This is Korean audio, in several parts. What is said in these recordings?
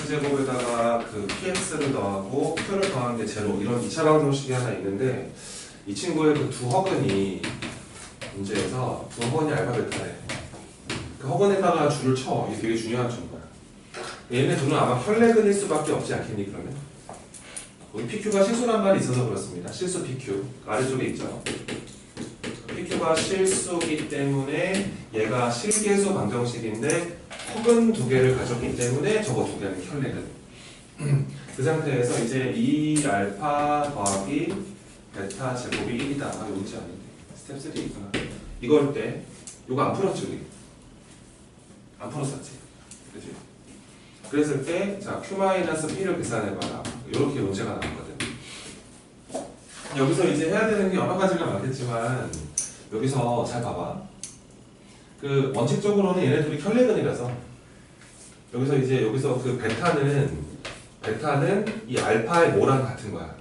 x제곱에다가 그 px를 더하고 q를 더하는 게 제로 이런 2차 방정식이 하나 있는데 이 친구의 그 두 허근이 문제에서 두 허근이 알파 베타래. 그 허근에다가 줄을 쳐. 이게 되게 중요한 정보야. 얘네 둘은 아마 혈내근일 수밖에 없지 않겠니 그러면? 거기 PQ가 실수란 말이 있어서 그렇습니다. 실수 PQ 아래쪽에 있죠. PQ가 실수기 때문에 얘가 실계수 방정식인데 허근 두 개를 가졌기 때문에 저거 두 개는 혈내근. 그 상태에서 이제 2알파 더하기 베타 제곱이 1이다. 아, 여기지 아닌데. 스텝 3 있구나. 이걸 때 이거 안 풀었지 우리? 안 풀었었지. 그치? 그랬을 때 자 Q-P를 계산해봐라. 이렇게 문제가 나왔거든. 여기서 이제 해야 되는 게 여러 가지가 많겠지만 여기서 잘 봐봐. 그 원칙적으로는 얘네들이 혈내근이라서 여기서 이제 여기서 그 베타는 이 알파의 뭐랑 같은 거야.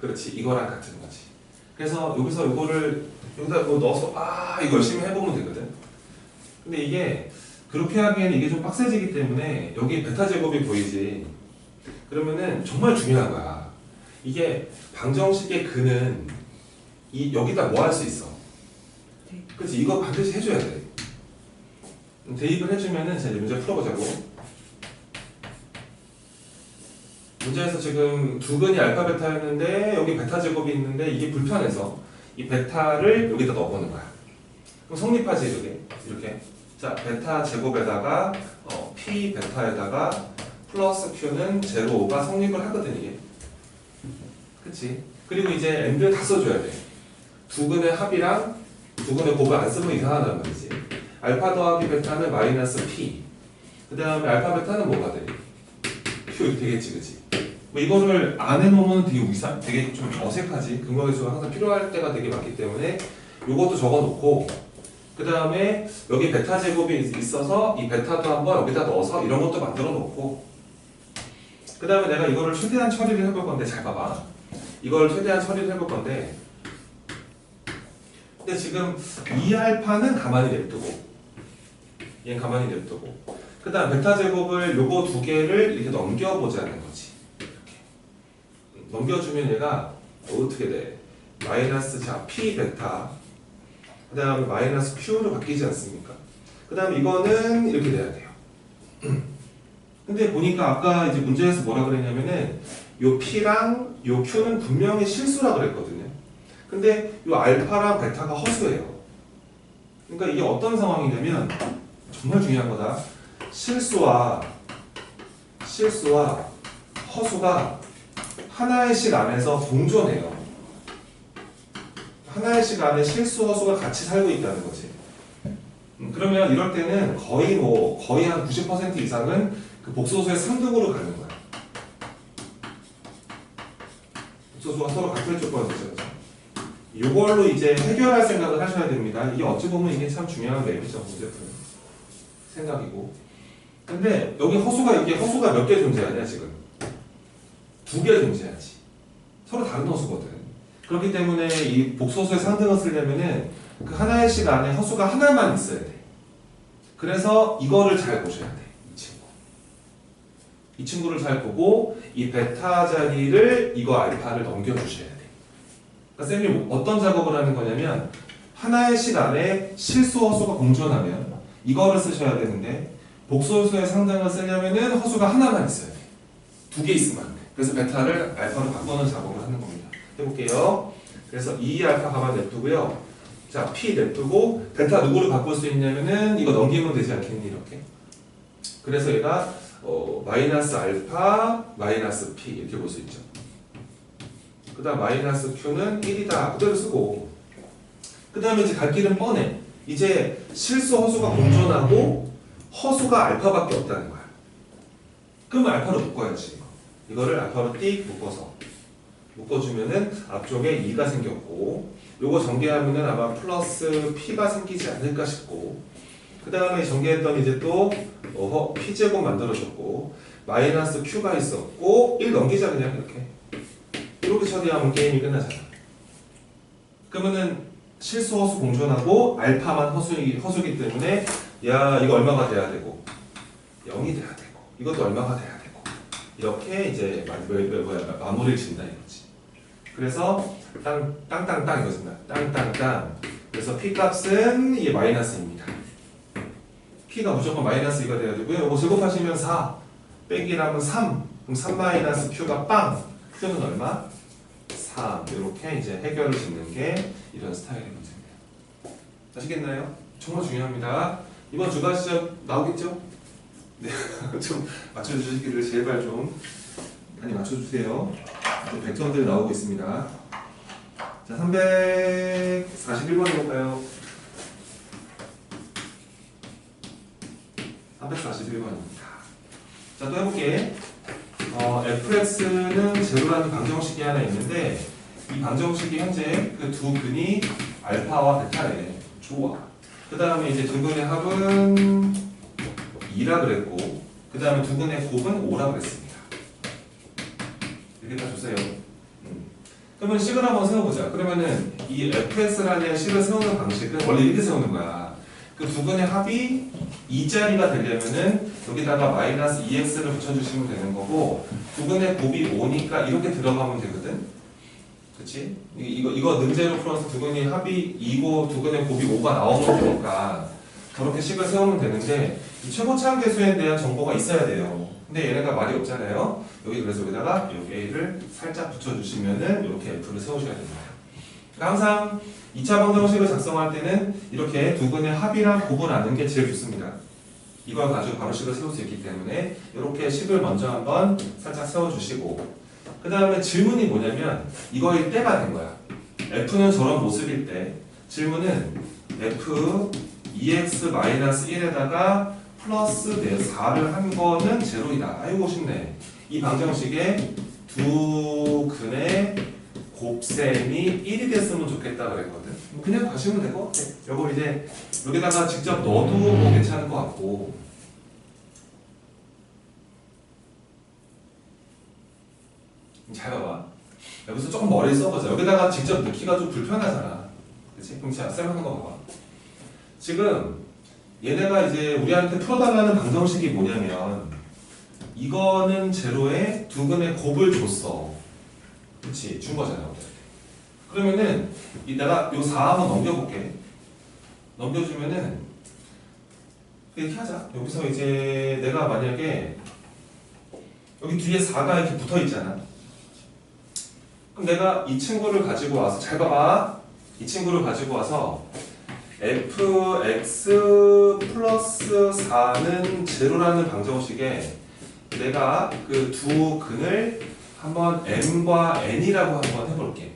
그렇지, 이거랑 같은 거지. 그래서 여기서 이거를 여기다 뭐 넣어서 이거 열심히 해보면 되거든. 근데 이게 그렇게 하기에는 이게 좀 빡세지기 때문에 여기 베타 제곱이 보이지. 그러면은 정말 중요한 거야. 이게 방정식의 근은 여기다 뭐 할 수 있어? 그렇지, 이거 반드시 해줘야 돼. 대입을 해주면은 자 이제 문제 풀어보자고. 문제에서 지금 두 근이 알파 베타였는데 여기 베타 제곱이 있는데 이게 불편해서 이 베타를 여기다 넣어보는 거야. 그럼 성립하지 이렇게. 자 베타 제곱에다가 p 베타에다가 플러스 q는 제로가 성립을 하거든 이게. 그치? 그리고 이제 n를 다 써줘야 돼. 두 근의 합이랑 두 근의 곱을 안 쓰면 이상하단 말이지. 알파 더하기 베타는 마이너스 p. 그 다음에 알파 베타는 뭐가 돼? q 이렇게 되겠지, 그치? 뭐 이거를 안 해놓으면 되게 좀 어색하지. 근거계수가 항상 필요할 때가 되게 많기 때문에 요것도 적어놓고 그 다음에 여기 베타 제곱이 있어서 이 베타도 한번 여기다 넣어서 이런 것도 만들어 놓고 그 다음에 내가 이거를 최대한 처리를 해볼 건데 잘 봐봐. 이걸 최대한 처리를 해볼 건데 근데 지금 2알파는 가만히 냅두고 얘는 가만히 냅두고 그 다음 베타 제곱을 요거 두 개를 이렇게 넘겨보자는 거지. 이렇게 넘겨주면 얘가 어떻게 돼? 마이너스 자 p 베타 그 다음에 마이너스 q로 바뀌지 않습니까? 그 다음에 이거는 이렇게 돼야 돼요. 근데 보니까 아까 이제 문제에서 뭐라 그랬냐면은 요 p랑 요 q는 분명히 실수라 그랬거든요. 근데 요 알파랑 베타가 허수예요. 그러니까 이게 어떤 상황이냐면 정말 중요한 거다. 실수와 허수가 하나의 식 안에서 공존해요. 하나의 식 안에 실수, 허수가 같이 살고 있다는 거지. 그러면 이럴 때는 거의 한 90% 이상은 그 복소수의 상등으로 가는 거야. 복소수가 서로 같을 조건이죠. 이걸로 이제 해결할 생각을 하셔야 됩니다. 이게 어찌 보면 이게 참 중요한 맵이죠. 문제풀이 생각이고. 근데 여기 허수가 몇 개 존재하냐 지금? 두 개 존재하지. 서로 다른 허수거든. 그렇기 때문에 이 복소수의 상등을 쓰려면은 그 하나의 식 안에 허수가 하나만 있어야 돼. 그래서 이거를 잘 보셔야 돼. 이 친구를 잘 보고 이 베타 자리를 이거 알파를 넘겨주셔야 돼. 그러니까 쌤이 어떤 작업을 하는 거냐면 하나의 식 안에 실수 허수가 공존하면 이거를 쓰셔야 되는데 복소수의 상등을 쓰려면은 허수가 하나만 있어야 돼. 두 개 있으면 안 돼. 그래서 베타를 알파로 바꾸는 작업을 하는 겁니다. 해볼게요. 그래서 2알파 가만 냅두고요. 자, p 냅두고 베타 누구를 바꿀 수 있냐면은 이거 넘기면 되지 않겠니 이렇게. 그래서 얘가 마이너스 알파 마이너스 p 이렇게 볼 수 있죠. 그 다음 마이너스 q는 1이다 그대로 쓰고 그 다음에 이제 갈 길은 뻔해. 이제 실수 허수가 공존하고 허수가 알파밖에 없다는 거야. 그러면 알파로 묶어야지. 이거를 알파로 띡 묶어주면은 앞쪽에 2가 생겼고 요거 전개하면은 아마 플러스 p가 생기지 않을까 싶고 그 다음에 전개했더니 이제 또 p제곱 만들어졌고 마이너스 q가 있었고 1 넘기자 그냥 이렇게 처리하면 게임이 끝나잖아. 그러면은 실수 허수 공존하고 알파만 허수기 때문에 야 이거 얼마가 돼야 되고 0이 돼야 되고 이것도 얼마가 돼야 되고 이렇게 이제 마무리를 짓는다 이거지. 그래서 땅땅땅 이거습니다. 땅땅땅. 그래서 p 값은 이게 마이너스입니다. p가 무조건 마이너스 2가 돼야 되고요. 이거 제곱하시면 4 빼기라면 3. 그럼 3 마이너스 q가 빵. q는 얼마? 3. 이렇게 이제 해결을 짓는 게 이런 스타일의 문제입니다. 아시겠나요? 정말 중요합니다. 이번 주간 시작 나오겠죠? 네, 좀 맞춰주시기를 제발 좀 많이 맞춰주세요. 100점들이 나오고 있습니다. 자, 341번 해볼까요? 341번입니다. 자, 또 해볼게. fx는 제로라는 방정식이 하나 있는데 이 방정식이 현재 그 두 근이 알파와 베타래. 좋아. 그 다음에 이제 두 근의 합은 2라 그랬고 그 다음에 두 근의 곱은 5라 그랬습니다. 이렇게 다 줬어요. 그러면 식을 한번 세워보자. 그러면은 이 fx라는 식을 세우는 방식은 원래 이렇게 세우는 거야. 그 두 근의 합이 2짜리가 되려면은 여기다가 마이너스 2x를 붙여주시면 되는 거고 두 근의 곱이 5니까 이렇게 들어가면 되거든. 그치? 이거 능제로 풀어서 두 근의 합이 2고 두 근의 곱이 5가 나오면 되니까 저렇게 식을 세우면 되는데 이 최고차항 계수에 대한 정보가 있어야 돼요. 근데 얘네가 말이 없잖아요. 그래서 여기다가 여기 a를 살짝 붙여주시면은 이렇게 f를 세우셔야 됩니다. 그러니까 항상 2차 방정식을 작성할 때는 이렇게 두 근의 합이랑 곱을 아는 게 제일 좋습니다. 이걸 가지고 바로 식을 세울 수 있기 때문에 이렇게 식을 먼저 한번 살짝 세워주시고 그 다음에 질문이 뭐냐면 이거의 때가 된 거야. f는 저런 모습일 때 질문은 f 2x-1에다가 플러스 4를 한 거는 제로이다. 아이고 쉽네. 이 방정식에 두 근의 곱셈이 1이 됐으면 좋겠다 그랬거든. 그냥 가시면 될 것 같아. 요거 이제 여기다가 직접 넣어도 뭐 괜찮을 것 같고 잘 봐봐. 여기서 조금 머리 써보자. 여기다가 직접 넣기가 좀 불편하잖아. 그치? 그럼 자, 쌤 하는 거 봐봐. 지금 얘네가 이제 우리한테 풀어달라는 방정식이 뭐냐면 이거는 제로에 두 근의 곱을 줬어. 그치? 준 거잖아. 그러면은 내가 요 4 한번 넘겨볼게. 넘겨주면은 이렇게 하자. 여기서 이제 내가 만약에 여기 뒤에 4가 이렇게 붙어 있잖아. 그럼 내가 이 친구를 가지고 와서 잘 봐봐. 이 친구를 가지고 와서 fx 플러스 4는 제로라는 방정식에 내가 그 두 근을 한번 m과 n이라고 한번 해볼게.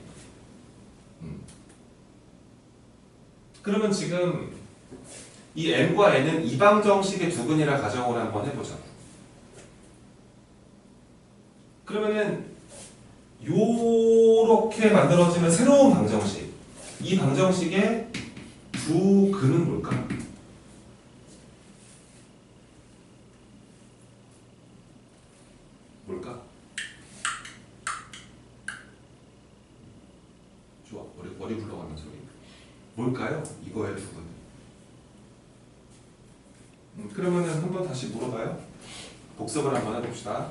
그러면 지금 이 m과 n은 이 방정식의 두 근이라 가정을 한번 해보자. 그러면은 요렇게 만들어지는 새로운 방정식, 이 방정식의 두 근은 뭘까? 뭘까? 좋아, 머리 굴러가는 소리. 뭘까요? 이거의 두 근. 그러면은 한번 다시 물어봐요. 복습을 한번 해봅시다.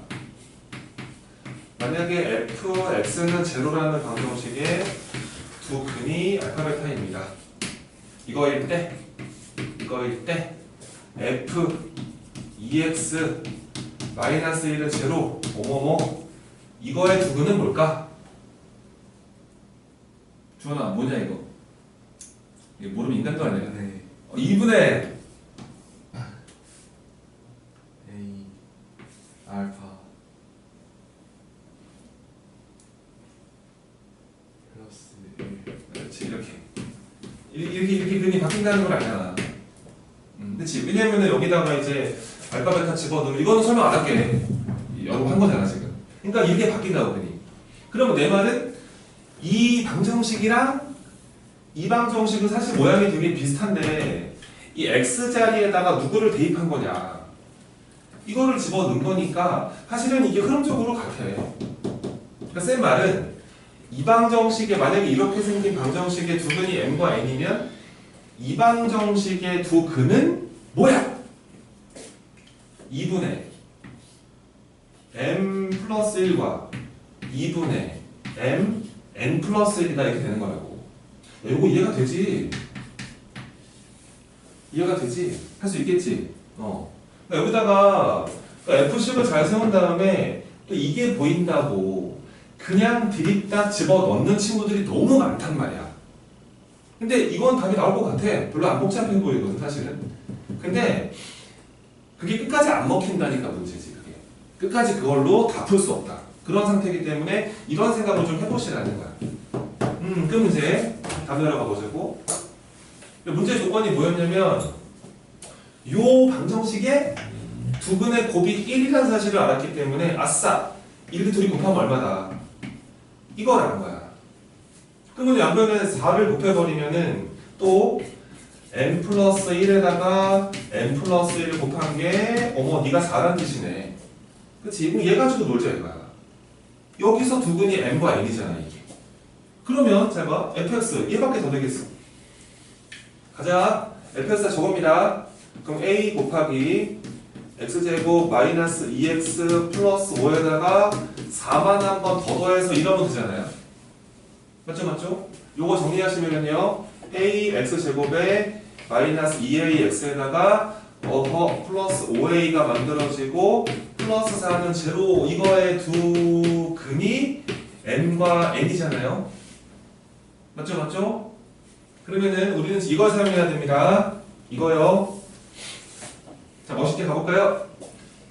만약에 fx는 제로라는 방정식의 두 근이 알파 베타입니다. 이거일 때 f 2x 마이너스 1은 제로 뭐뭐뭐 이거의 두 근은 뭘까? 주원아 뭐냐 이거? 이게 모르면 인간도 아니야. 네. 2분의 A 알파 플러스 1. 그렇지 이렇게 근이 바뀐다는 걸 알잖아. 그렇지. 왜냐면은 여기다가 이제 알파 베타 집어넣으면 이거는 설명 안 할게. 여러분 한 거잖아 지금. 그러니까 이렇게 바뀐다고 근이. 그러면 내 말은 이 방정식이랑 이 방정식은 사실 모양이 되게 비슷한데 이 x 자리에다가 누구를 대입한 거냐? 이거를 집어넣은 거니까 사실은 이게 흐름적으로 같아. 그러니까 쌤 말은 이 방정식에 만약에 이렇게 생긴 방정식의 두 근이 m과 n이면 이 방정식의 두 근은 뭐야? 2분의 m 플러스 1과 2분의 m n 플러스 1이다 이렇게 되는 거라고. 야, 이거 이해가 되지? 이해가 되지? 할 수 있겠지? 그러니까 여기다가 F식을 잘 세운 다음에 또 이게 보인다고 그냥 드립다 집어넣는 친구들이 너무 많단 말이야. 근데 이건 답이 나올 것 같아. 별로 안 복잡해 보이거든 사실은. 근데 그게 끝까지 안 먹힌다니까 문제지 그게. 끝까지 그걸로 다 풀 수 없다. 그런 상태이기 때문에 이런 생각을 좀 해보시라는 거야. 그 문제 답 내려가 보자고. 문제 조건이 뭐였냐면 요 방정식에 두근의 곱이 1이라는 사실을 알았기 때문에 아싸! 이렇게 둘이 곱하면 얼마다? 이거라는 거야. 그러면 양변에 4를 곱해버리면은 또 n 플러스 1에다가 n 플러스 1을 곱한 게 어머 네가 4란 뜻이네. 그치? 그럼 얘 가지고 놀자 이거야. 여기서 두근이 n과 n이잖아 이게. 그러면 잘 봐. fx 얘밖에 더 되겠어. 가자. fx가 저겁니다. 그럼 a 곱하기 x제곱 마이너스 2x 플러스 5에다가 4만 한 번 더 더해서 이러면 되잖아요. 맞죠 맞죠? 요거 정리하시면요 a x제곱에 마이너스 2ax에다가 더 플러스 5a가 만들어지고 플러스 4는 제로. 이거의 두 근이 n과 n이잖아요. 맞죠 맞죠? 그러면은 우리는 이걸 사용해야 됩니다. 이거요. 자 멋있게 가볼까요?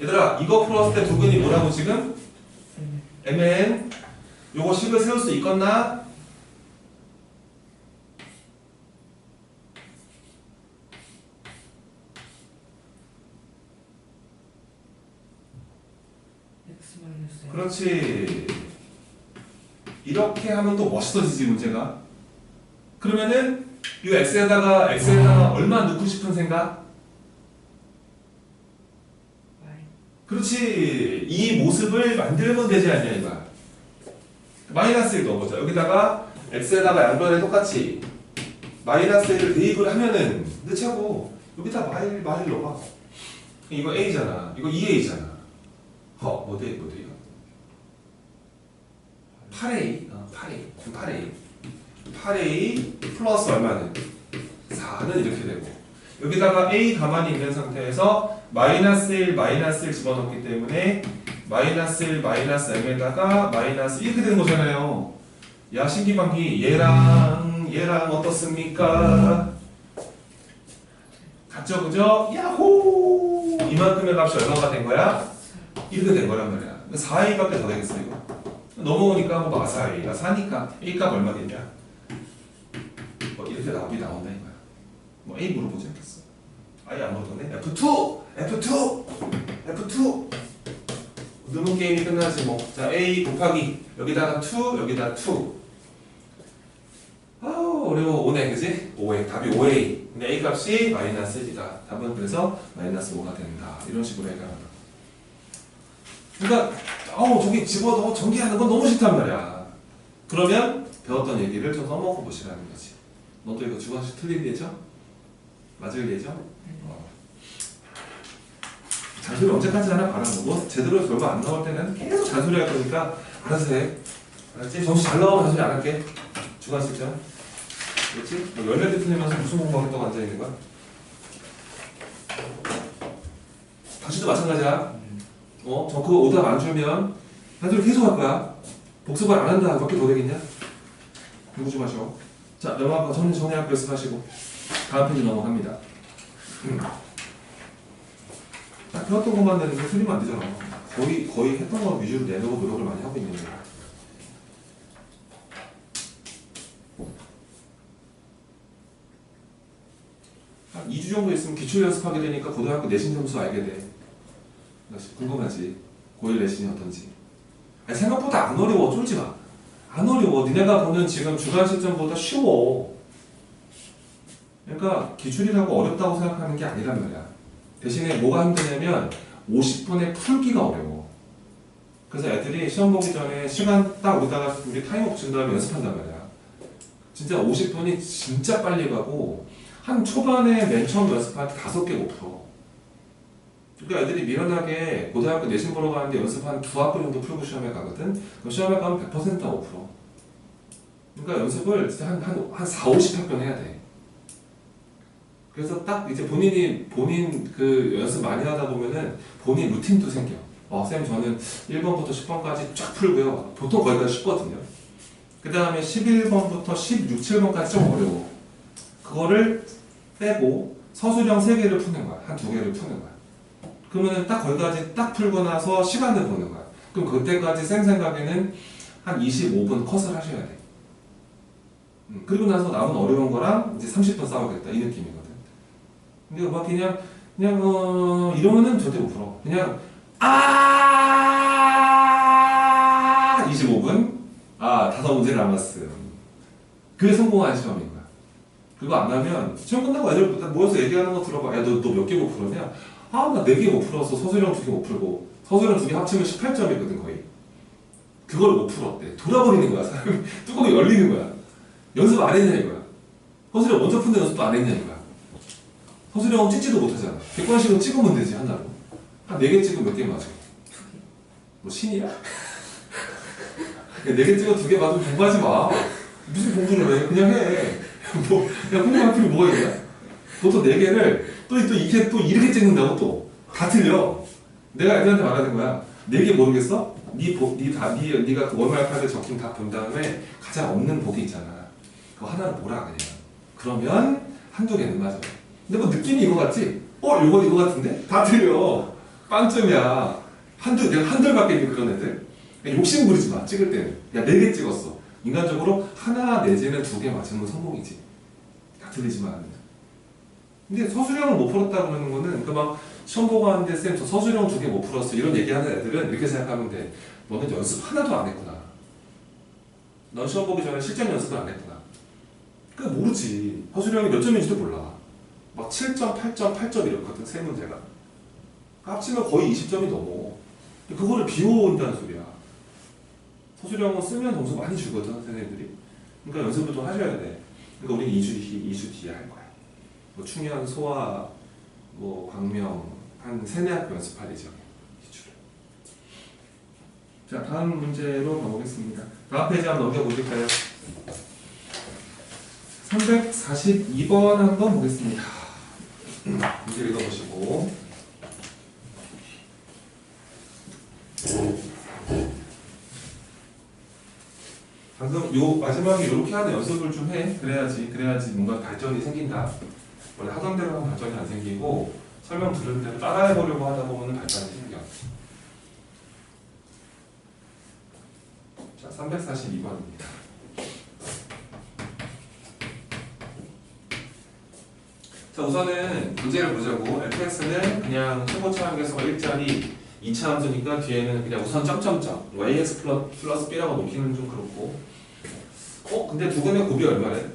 얘들아 이거 풀었을 때 두근이 뭐라고 지금? mn. 요거 식을 세울 수 있겠나? 그렇지. 이렇게 하면 또 멋있어지지 문제가. 그러면은 이 x에다가 얼마 넣고 싶은 생각? 그렇지. 이 모습을 만들면 되지 않냐 이거야. 마이너스 1 넣어보자. 여기다가 x에다가 양변에 똑같이 마이너스 1을 대입을 하면은 넣자고. 여기다 마일 넣어봐. 이거 a잖아. 이거 2a잖아. 뭐돼? 8a. 8a 플러스 얼마는? 4는 이렇게 되고 여기다가 a 가만히 있는 상태에서 마이너스 1 집어넣기 때문에 마이너스 1 마이너스 m에다가 마이너스 이렇게 되는 거잖아요. 야 신기방기 얘랑 어떻습니까? 같죠 그죠? 야호! 이만큼의 값이 얼마가 된 거야? 이렇게 된 거란 말이야. 4a밖에 더 되겠어 이거. 넘어오니까 뭐 마사 a가 4니까 a 값 얼마 되냐? 이렇게 답이 나온다 이거야. 뭐 a 물어보지 않겠어. 아예 안 물어보네. F2 넣는 게임이 끝나지 뭐. 자 a 곱하기 여기다가 2 여기다 2. 어려워. 5네 그지? 5a 답이 5a. 근데 a 값이 마이너스 1이다. 답은 그래서 마이너스 5가 된다. 이런 식으로 해결한다. 그러니까 저기 집어넣어 전개하는 건 너무 싫단 말이야. 그러면 배웠던 얘기를 좀 써먹어 보시라는 거지. 너도 이거 주관식 틀릴 예정? 맞을 예정? 잔소리 언제까지 하나 바라보고 제대로 결과 안 나올 때는 계속 잔소리 할 거니까 알아서 해. 알았지? 정신 잘 나오면 잔소리 안 할게. 주관식장. 그렇지? 14개 틀리면서 무슨 공부하겠다고 앉아있는 거야? 다시도 마찬가지야. 저 그거 오답 안 주면 잔소리 계속 할 거야. 복습을 안 한다. 몇 개 더 되겠냐? 누구 좀 하셔. 자, 넘어가고 정리할 거 연습하시고 다음 페이지 넘어갑니다. 자, 배웠던 것만 내는데 틀리면 안 되잖아. 거의 했던 거 위주로 내려고 노력을 많이 하고 있는데. 한 2주 정도 있으면 기출 연습하게 되니까 고등학교 내신 점수 알게 돼. 궁금하지? 고1 내신이 어떤지. 아니, 생각보다 안 어려워. 쫄지 마. 안 어려워. 니네가 보는 지금 주간 시점보다 쉬워. 그러니까 기출이라고 어렵다고 생각하는 게 아니란 말이야. 대신에 뭐가 힘드냐면 50분의 풀기가 어려워. 그래서 애들이 시험 보기 전에 시간 딱 오다가 우리 타임업 준 다음에 연습한단 말이야. 진짜 50분이 진짜 빨리 가고 한 초반에 맨 처음 연습할 때 5개 못 풀어. 그러니까 애들이 미련하게 고등학교 내신 보러 가는데 연습 한 2학기 정도 풀고 시험에 가거든. 그럼 시험에 가면 100% 못 풀어. 그러니까 연습을 진짜 한 4, 50학번 해야 돼. 그래서 딱 이제 본인 그 연습 많이 하다 보면은 본인 루틴도 생겨. 쌤 저는 1번부터 10번까지 쫙 풀고요. 보통 거기까지 쉽거든요. 그 다음에 11번부터 16, 7번까지 좀 어려워. 그거를 빼고 서술형 3개를 푸는 거야. 한 2개를 푸는 거야. 그러면은 딱 거기까지 딱 풀고 나서 시간을 보는 거야. 그럼 그때까지 쌤 생각에는 한 25분 컷을 하셔야 돼. 그리고 나서 남은 어려운 거랑 이제 30분 싸우겠다. 이 느낌이거든. 근데 막 그냥 이러면은 절대 못 풀어. 그냥 25분? 5문제 남았음. 그게 성공한 시험인 거야. 그거 안 하면 시험 끝나고 애들 모여서 얘기하는 거 들어봐. 야, 너 몇 개 못 풀었냐? 나 4개 못 풀었어. 서술형 2개 못 풀고. 서술형 2개 합치면 18점이거든 거의. 그걸 못 풀었대. 돌아버리는 거야. 사람이 뚜껑이 열리는 거야. 연습 안 했냐 이거야. 서술형 먼저 푼데 연습도 안 했냐 이거야. 서술형은 찍지도 못하잖아. 객관식은 찍으면 되지 하나로. 한 4개 찍으면 몇 개 맞아? 뭐 신이야? 4개 찍어 2개 맞으면 공부하지 마. 무슨 공부를 해? 그냥 해. 그냥 공부할 필요 뭐가 있냐? 보통 4개를 또 이렇게 또 이렇게 찍는다고 또 다 틀려. 내가 애들한테 말하는 거야. 4개 모르겠어? 네가 그 월말 카드 적힌 다 본 다음에 가장 없는 보기 있잖아. 그거 하나를 보라 그냥. 그러면 한두 개는 맞아. 근데 뭐 느낌이 이거 같지? 요거 이거 같은데? 다 틀려. 빵점이야. 내가 한둘밖에 있는 그런 애들. 욕심 부리지 마. 찍을 때는. 야 4개 찍었어. 인간적으로 하나 내지는 2개 맞으면 성공이지. 다 틀리지만 않으면. 근데 서술형을 못 풀었다 그러는 거는 그러니까 막 시험 보고 하는데 쌤 저 서술형 2개 못 풀었어 이런 얘기하는 애들은 이렇게 생각하면 돼. 너는 연습 하나도 안 했구나. 넌 시험 보기 전에 실전 연습을 안 했구나. 그러니까 모르지. 서술형이 몇 점인지도 몰라. 막 7점, 8점, 8점 이렇거든 세 문제가. 합치면 거의 20점이 넘어. 그거를 비워온다는 소리야. 서술형은 쓰면 점수 많이 주거든 선생님들이. 그러니까 연습을 좀 하셔야 돼. 그러니까 우리는 2주 뒤에 할 거야. 뭐 충현, 소아, 뭐 광명 한 3-4학기 연습할 예정이에요. 기출을. 자 다음 문제로 가보겠습니다. 다음 페이지 한번 넘겨보실까요? 342번 한번 보겠습니다. 문제 읽어보시고 방금 요 마지막에 이렇게 하는 연습을 좀 해. 그래야지 뭔가 발전이 생긴다. 원래 하던 대로 하면 발전이 안 생기고 설명 들은 대로 따라해보려고 하다 보면 발전이 생겨. 자, 342번입니다. 자, 우선은 문제를 보자고. fx는 그냥 최고차 함계수가 1짜리 2차 함수니까 뒤에는 그냥 우선 점점점 ax 플러스 b라고 놓기는 좀 그렇고. 근데 두근의 곱이 얼마래?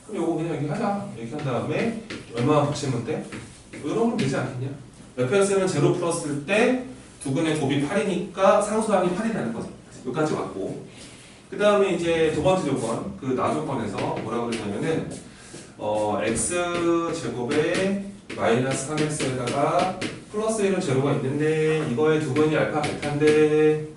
그럼 요거 그냥 얘기하자. 얘기한 다음에 얼마 붙이면 돼? 이러면 되지 않겠냐? fx는 제로 풀었을 때 두근의 곱이 8이니까 상수항이 8이라는 거죠. 여기까지 왔고. 그 다음에 이제 두 번째 조건, 그 나조건에서 뭐라고 그러냐면은 x제곱에 마이너스 3x에다가 플러스 1은 제로가 있는데 이거의 두근이 알파 베타인데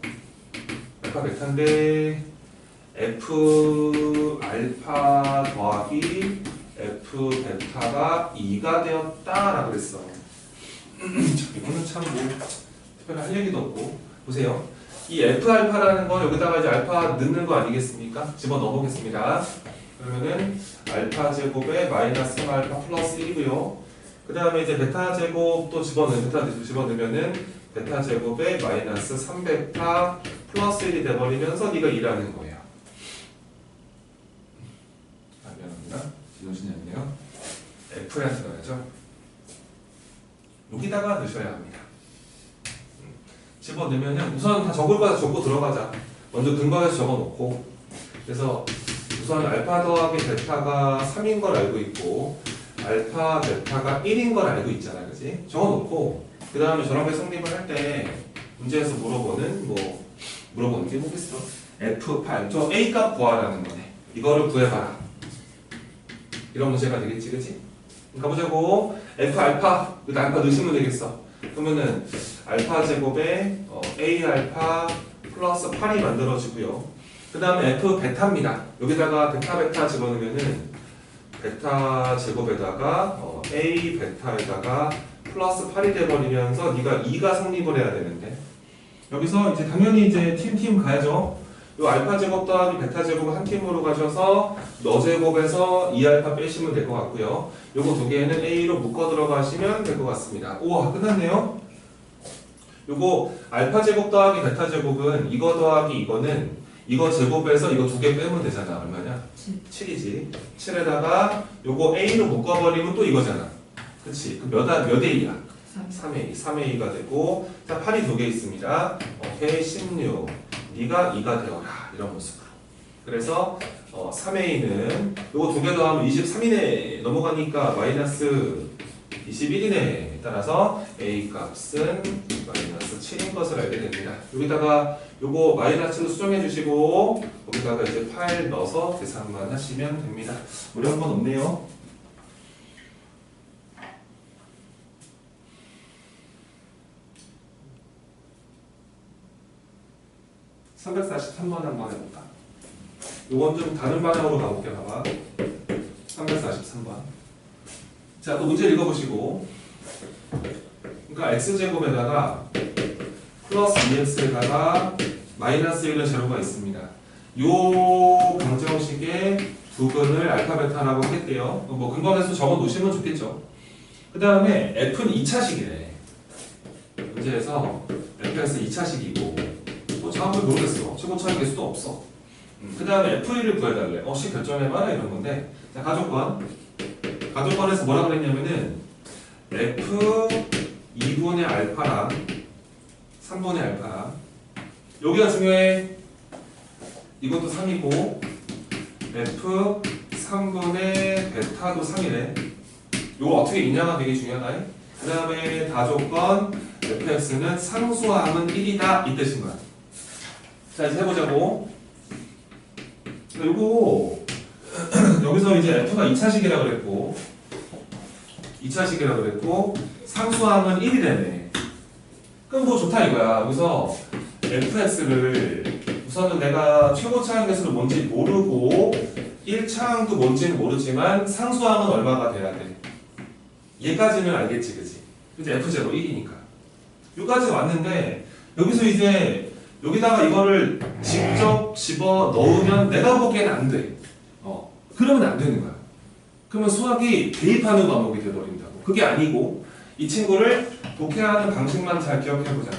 f 알파 더하기 f 베타가 2가 되었다라고 그랬어. 이거는 참 뭐 특별히 할 얘기도 없고. 보세요. 이 f 알파라는 건 여기다가 이제 알파 넣는 거 아니겠습니까? 집어 넣어보겠습니다. 그러면은 알파 제곱에 마이너스 3알파 플러스 1이고요. 그 다음에 이제 베타 제곱도 집어넣으면은 베타 제곱에 마이너스 3베타 플러스 1이 돼버리면서 네가 2라는 거예요. 미안합니다. 지도진이 아니네요. F한테 넣어야죠. 여기다가 넣으셔야 합니다. 집어넣으면은 우선 다 적을 거다 적고 들어가자. 먼저 근거에서 적어놓고. 그래서 우선 알파 더하기 베타가 3인 걸 알고 있고 알파 베타가 1인 걸 알고 있잖아, 그지? 적어놓고 그 다음에 저런 성립을 할 때 문제에서 물어보는 게 뭐겠어? F8, 저 A 값 구하라는 거네. 이거를 구해봐라. 이런 문제가 되겠지, 그지? 가보자고. F 알파, 여기다 알파 넣으시면 되겠어. 그러면은 알파 제곱에 A 알파 플러스 8이 만들어지고요. 그 다음에 F 베타입니다. 여기다가 베타 집어넣으면은 베타 제곱에다가 A 베타에다가 플러스 8이 돼버리면서 네가 2가 성립을 해야 되는데 여기서 이제 당연히 이제 팀 가야죠. 요 알파 제곱 더하기 베타 제곱을 한 팀으로 가셔서 너 제곱에서 2알파 빼시면 될 것 같고요. 요거 두 개는 A로 묶어 들어가시면 될 것 같습니다. 우와 끝났네요. 요거 알파 제곱 더하기 베타 제곱은 이거 더하기 이거는 이거 제곱에서 이거 두 개 빼면 되잖아. 얼마냐? 7이지. 7에다가 요거 A로 묶어버리면 또 이거잖아. 그치? 몇 A야? 3A. 3A가 되고 자 8이 두 개 있습니다. 오케이 16. 네가 2가 되어라. 이런 모습으로. 그래서 3A는 요거 두 개 더하면 23이네. 넘어가니까 마이너스 21이네. 따라서 A 값은 마이너스 7인 것을 알게 됩니다. 여기다가 요거 마이너스로 수정해 주시고 거기다가 이제 파일 넣어서 계산만 하시면 됩니다. 어려운 건 없네요. (343번) 한번 해볼까? 요건 좀 다른 방향으로 가볼게. 봐봐. 343번. 자, 또 문제 읽어보시고. 그러니까 x제곱에다가 플러스 2x에다가 마이너스 1은 제로가 있습니다. 요 방정식의 부근을 알파 베타라고 했대요. 뭐 근거에서 적어 놓으시면 좋겠죠. 그 다음에 f는 2차식이래. 문제에서 fx 2차식이고 뭐 정확히 모르겠어. 최고차의 개수도 없어. 그 다음에 f1을 구해달래. 식 결정해봐라 이런 건데. 자, 가족권에서 뭐라 그랬냐면은 f 2분의 알파랑 3분의 알파랑 여기가 중요해. 이것도 3이고 f 3분의 베타도 3이래. 이거 어떻게 있냐가 되게 중요하다. 그 다음에 다조건 fx는 상수함은 1이다 이 뜻인 거야. 자 이제 해보자고. 요거 여기서 이제 f가 2차식이라 그랬고 2차식이라 그랬고 상수함은 1이래네. 그럼 뭐 좋다 이거야. 여기서 fx를 우선은 내가 최고차항 개수를 뭔지 모르고 1차항도 뭔지는 모르지만 상수함은 얼마가 돼야 돼. 얘까지는 알겠지 그치? 이제 f0 1이니까 여기까지 왔는데 여기서 이제 여기다가 이거를 직접 집어 넣으면 내가 보기엔 안 돼. 그러면 안 되는 거야. 그러면 수학이 대입하는 과목이 되어버린다고. 그게 아니고 이 친구를 독해하는 방식만 잘 기억해보자.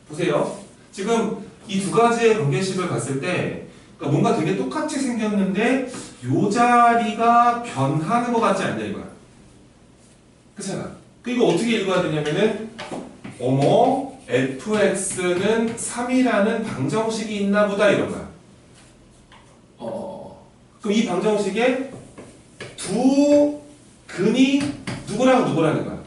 보세요. 지금 이 두 가지의 관계식을 봤을 때 그러니까 뭔가 되게 똑같이 생겼는데 요 자리가 변하는 것 같지 않냐 이거야. 그렇잖아. 이거 어떻게 읽어야 되냐면은 fx는 3이라는 방정식이 있나 보다 이런 거야. 그럼 이 방정식에 두 근이 누구랑 누구라는 거야?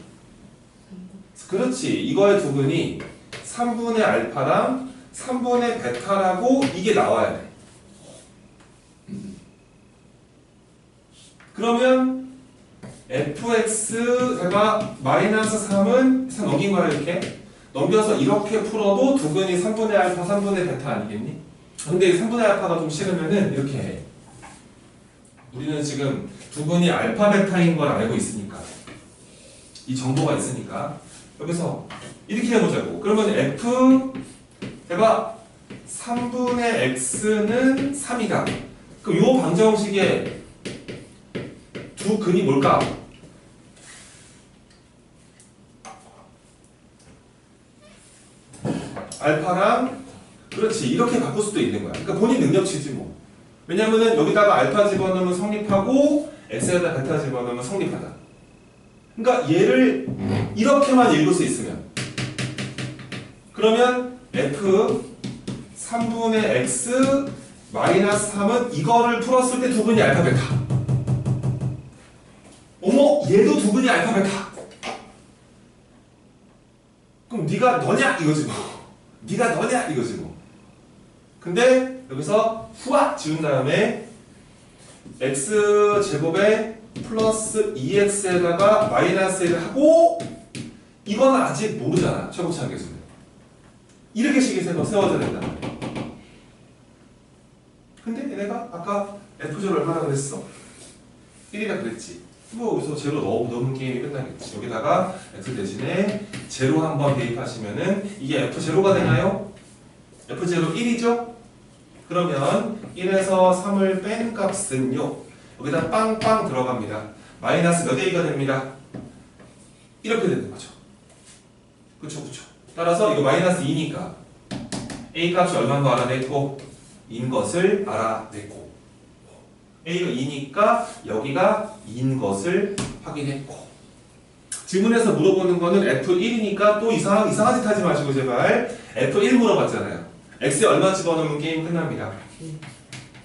그렇지. 이거의 두 근이 3분의 알파랑 3분의 베타라고 이게 나와야 돼. 그러면 fx가 마이너스 3은 넘긴 거야 이렇게. 넘겨서 이렇게 풀어도 두 근이 3분의 알파, 3분의 베타 아니겠니? 근데 3분의 알파가 좀 싫으면은 이렇게 해. 우리는 지금 두 근이 알파, 베타인 걸 알고 있으니까. 이 정보가 있으니까. 여기서 이렇게 해보자고. 그러면 f가 3분의 x는 3이다. 그럼 요 방정식에 두 근이 뭘까? 알파랑 그렇지 이렇게 바꿀 수도 있는 거야. 그러니까 본인 능력치지 뭐. 왜냐면은 여기다가 알파 집어넣으면 성립하고 x에다 베타 집어넣으면 성립하다. 그러니까 얘를 이렇게만 읽을 수 있으면 그러면 f 3분의 x 마이너스 3은 이거를 풀었을 때 두 분이 알파 베타. 얘도 두 분이 알파 베타. 그럼 네가 너냐 이거지 뭐. 네가 너냐 이거지 뭐. 근데 여기서 후악 지운 다음에 x제곱에 플러스 2x에다가 마이너스 1을 하고 이거는 아직 모르잖아. 최고차항 계수는. 이렇게 식이 세워져야 된다. 근데 얘네가 아까 F0 얼마나 그랬어? 1이라 그랬지. 뭐 여기서 제로 넣으면 게임이 끝나겠지. 여기다가 X 대신에 제로 한번 대입하시면은 이게 F0가 되나요? F0 1이죠? 그러면 1에서 3을 뺀 값은요. 여기다 빵빵 들어갑니다. 마이너스 몇 A가 됩니다. 이렇게 되는 거죠. 그쵸. 따라서 이거 마이너스 2니까 A 값이 얼마인 거 알아냈고 2인 것을 알아냈고 A가 2니까 여기가 2인 것을 확인했고 지문에서 물어보는 거는 F1이니까 또 이상한 짓 하지 마시고 제발 F1 물어봤잖아요. X에 얼마 집어넣으면 게임 끝납니다.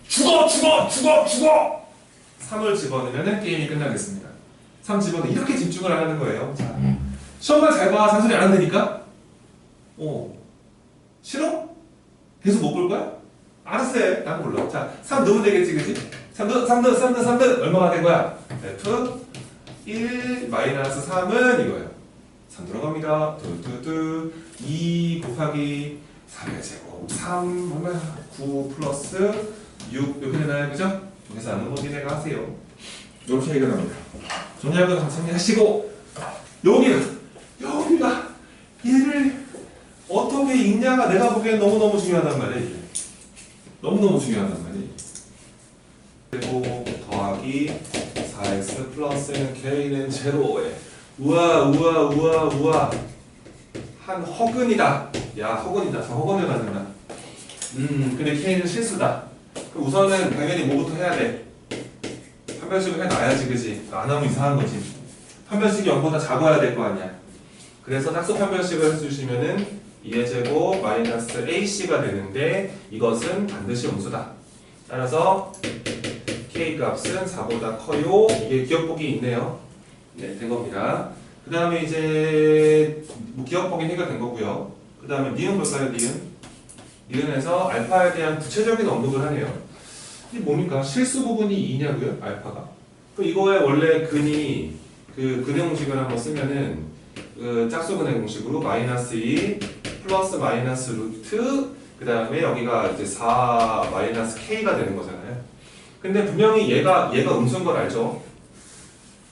죽어! 3을 집어넣으면 게임이 끝나겠습니다. 3 집어넣어 이렇게 집중을 안 하는 거예요. 자, 시험만 잘 봐. 잔소리 안 한다니까? 싫어? 계속 못 볼 거야? 알았어 해. 난 몰라. 자, 3 넣으면 되겠지, 그치? 3 넣 얼마가 된 거야? F 1 마이너스 3은 이거예요. 3 들어갑니다. 2 곱하기 3의 제곱 3 얼마야? 9 플러스 6 이렇게 되나요? 그죠? 계산은 뭐 니네가 하세요. 이렇게 차이가 납니다. 정리하고 정리하시고 여기가 얘를 어떻게 읽냐가 내가 보기엔 너무너무 중요하단 말이야. 이게. 너무너무 중요하단 말이야. 그리고 더하기 4x 플러스 k는 제로에 우와 한 허근이다. 야 허근이다. 저 허근을 받는다. 근데 k는 실수다. 그럼 우선은 당연히 뭐부터 해야 돼? 판별식을 해놔야지, 그지? 안 하면 이상한 거지. 판별식이 0보다 작아야 될 거 아니야. 그래서 짝수 판별식을 해주시면은 2의 제곱 마이너스 ac가 되는데 이것은 반드시 음수다. 따라서 k 값은 4보다 커요. 이게 기억보기 있네요. 네, 된 겁니다. 그 다음에 이제 뭐 기억보기 해결된 거고요. 그 다음에 니은 볼까요? 니은에서 알파에 대한 구체적인 언급을 하네요. 이게 뭡니까? 실수 부분이 2냐고요? 알파가? 그럼 이거에 원래 근이 그 근의 공식을 한번 쓰면은 그 짝수 근의 공식으로 마이너스 2 플러스 마이너스 루트 그 다음에 여기가 이제 4 마이너스 k가 되는 거잖아요. 근데 분명히 얘가 음수인 걸 알죠?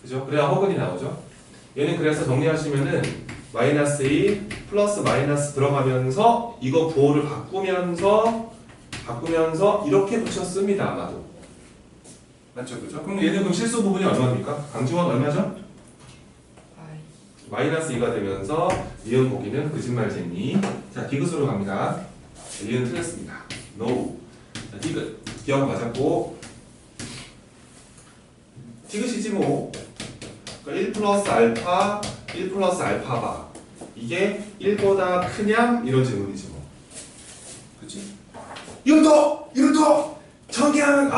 그죠? 그래야 허근이 나오죠? 얘는 그래서 정리하시면은 마이너스 2 플러스 마이너스 들어가면서 이거 부호를 바꾸면서 이렇게 붙였습니다. 아마도. 맞죠? 그죠? 그럼 얘는 그럼 실수 부분이 얼마입니까? 강지원 얼마죠? 마이너스 2가 되면서 니은 보기는 거짓말쟁이. 자, 디귿으로 갑니다. 니은 틀렸습니다. No. 자, 디귿. 기억 맞았고 디귿이지 뭐. 그러니까 1 플러스 알파 1 플러스 알파바 이게 1보다 크냐? 이런 질문이지 뭐. 그치? 이럴 더! 전개하면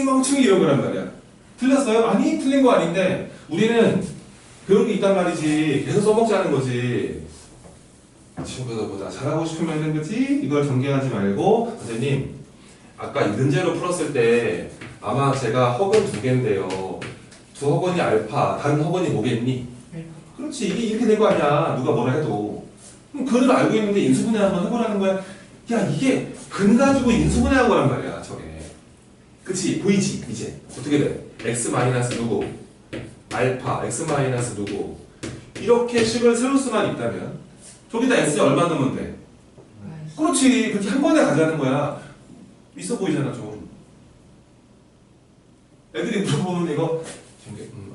멍충이 이런 거란 말이야. 틀렸어요? 아니 틀린 거 아닌데 우리는 그런 게 있단 말이지. 계속 써먹자는 거지. 친구들보다 잘하고 싶으면 그치? 이걸 전개하지 말고 선생님 아까 이근제로 풀었을 때 아마 제가 허근 2개인데요. 두 허근이 알파, 다른 허근이 뭐겠니? 그렇지. 이게 이렇게 된 거 아니야. 누가 뭐라 해도. 그럼 그걸 알고 있는데 인수분해 한번 해보라는 거야. 야 이게 근 가지고 인수분해한 거란 말이야. 저게. 그치? 보이지? 이제 어떻게 돼? x 마이너스 누구? 알파, x 마이너스 누구? 이렇게 식을 세울 수만 있다면 저기다 x에 얼마 넣으면 돼? 그렇지. 그렇게 한 번에 가자는 거야. 있어 보이잖아 좀. 애들이 물어보면 이거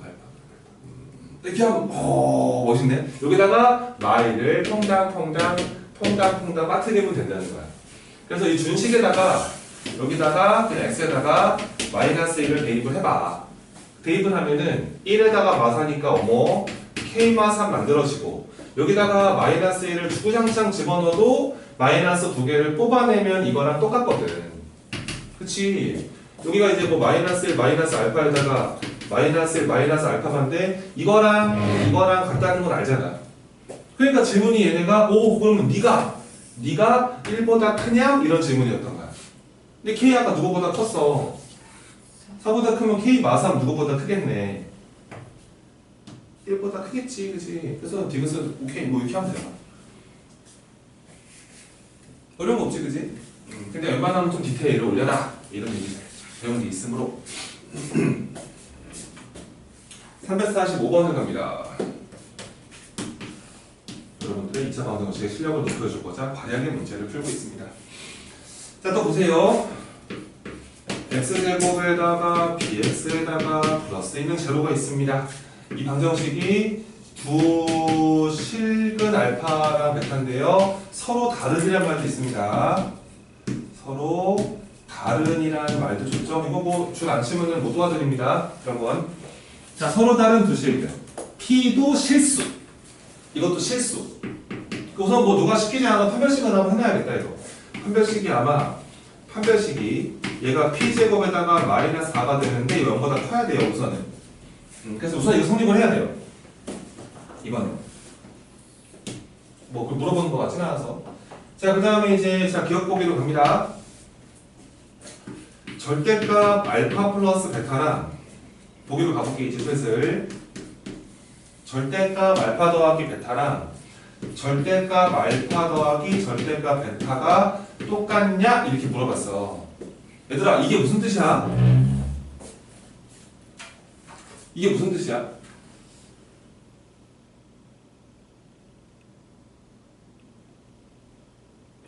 알파 이렇게 하면 멋있네. 여기다가 마이를 퐁당퐁당 빠뜨리면 된다는 거야. 그래서 이 준식에다가 여기다가 그냥 x에다가 마이너스 1을 대입을 해봐. 대입을 하면은 1에다가 마사니까 어머 k마3 만들어지고 여기다가 마이너스 1을 주구장창 집어넣어도 마이너스 2개를 뽑아내면 이거랑 똑같거든. 그치? 여기가 이제 뭐 마이너스 1 마이너스 알파에다가 마이너스 1 마이너스 알파인데 이거랑 같다는 건 알잖아. 그러니까 질문이 얘네가 그러면 네가 1보다 크냐? 이런 질문이었던 거야. 근데 k 아까 누구보다 컸어. 4보다 크면 k 마3 누구보다 크겠네. 1보다 크겠지, 그치? 그래서 디귿은 오케이, 뭐 이렇게 하면 돼요. 어려운 거 없지, 그치? 근데 웬만하면 좀 디테일을 올려라 이런 얘기 배운 게 있으므로 345번을 갑니다. 여러분들의 2차 방정식의 실력을 높여주고자 과략의 문제를 풀고 있습니다. 자, 또 보세요. x제곱에다가 bx에다가 플러스 있는 제로가 있습니다. 이 방정식이 두 실근 알파랑 베타인데요. 서로 다른이라는 말도 있습니다. 서로 다른이라는 말도 좋죠. 이거 뭐 줄 안 치면은 못 도와드립니다. 그런 건. 자, 서로 다른 두 실근. p도 실수. 이것도 실수. 우선 뭐 누가 시키지 않아도 판별식은 한번 해놔야겠다 이거. 판별식이 얘가 p제곱에다가 마이너스 4가 되는데 이거 0보다 커야 돼요 우선은. 그래서 우선 이거 성립을 해야 돼요. 이거는 뭐 그걸 물어보는 것 같진 않아서. 자, 그 다음에 이제 자 기억 보기로 갑니다. 절대값 알파 플러스 베타랑 보기로 가볼게 이제 슬슬. 절대값 알파 더하기 베타랑 절대값 알파 더하기 절대값 베타가 똑같냐? 이렇게 물어봤어. 얘들아, 이게 무슨 뜻이야? 이게 무슨 뜻이야?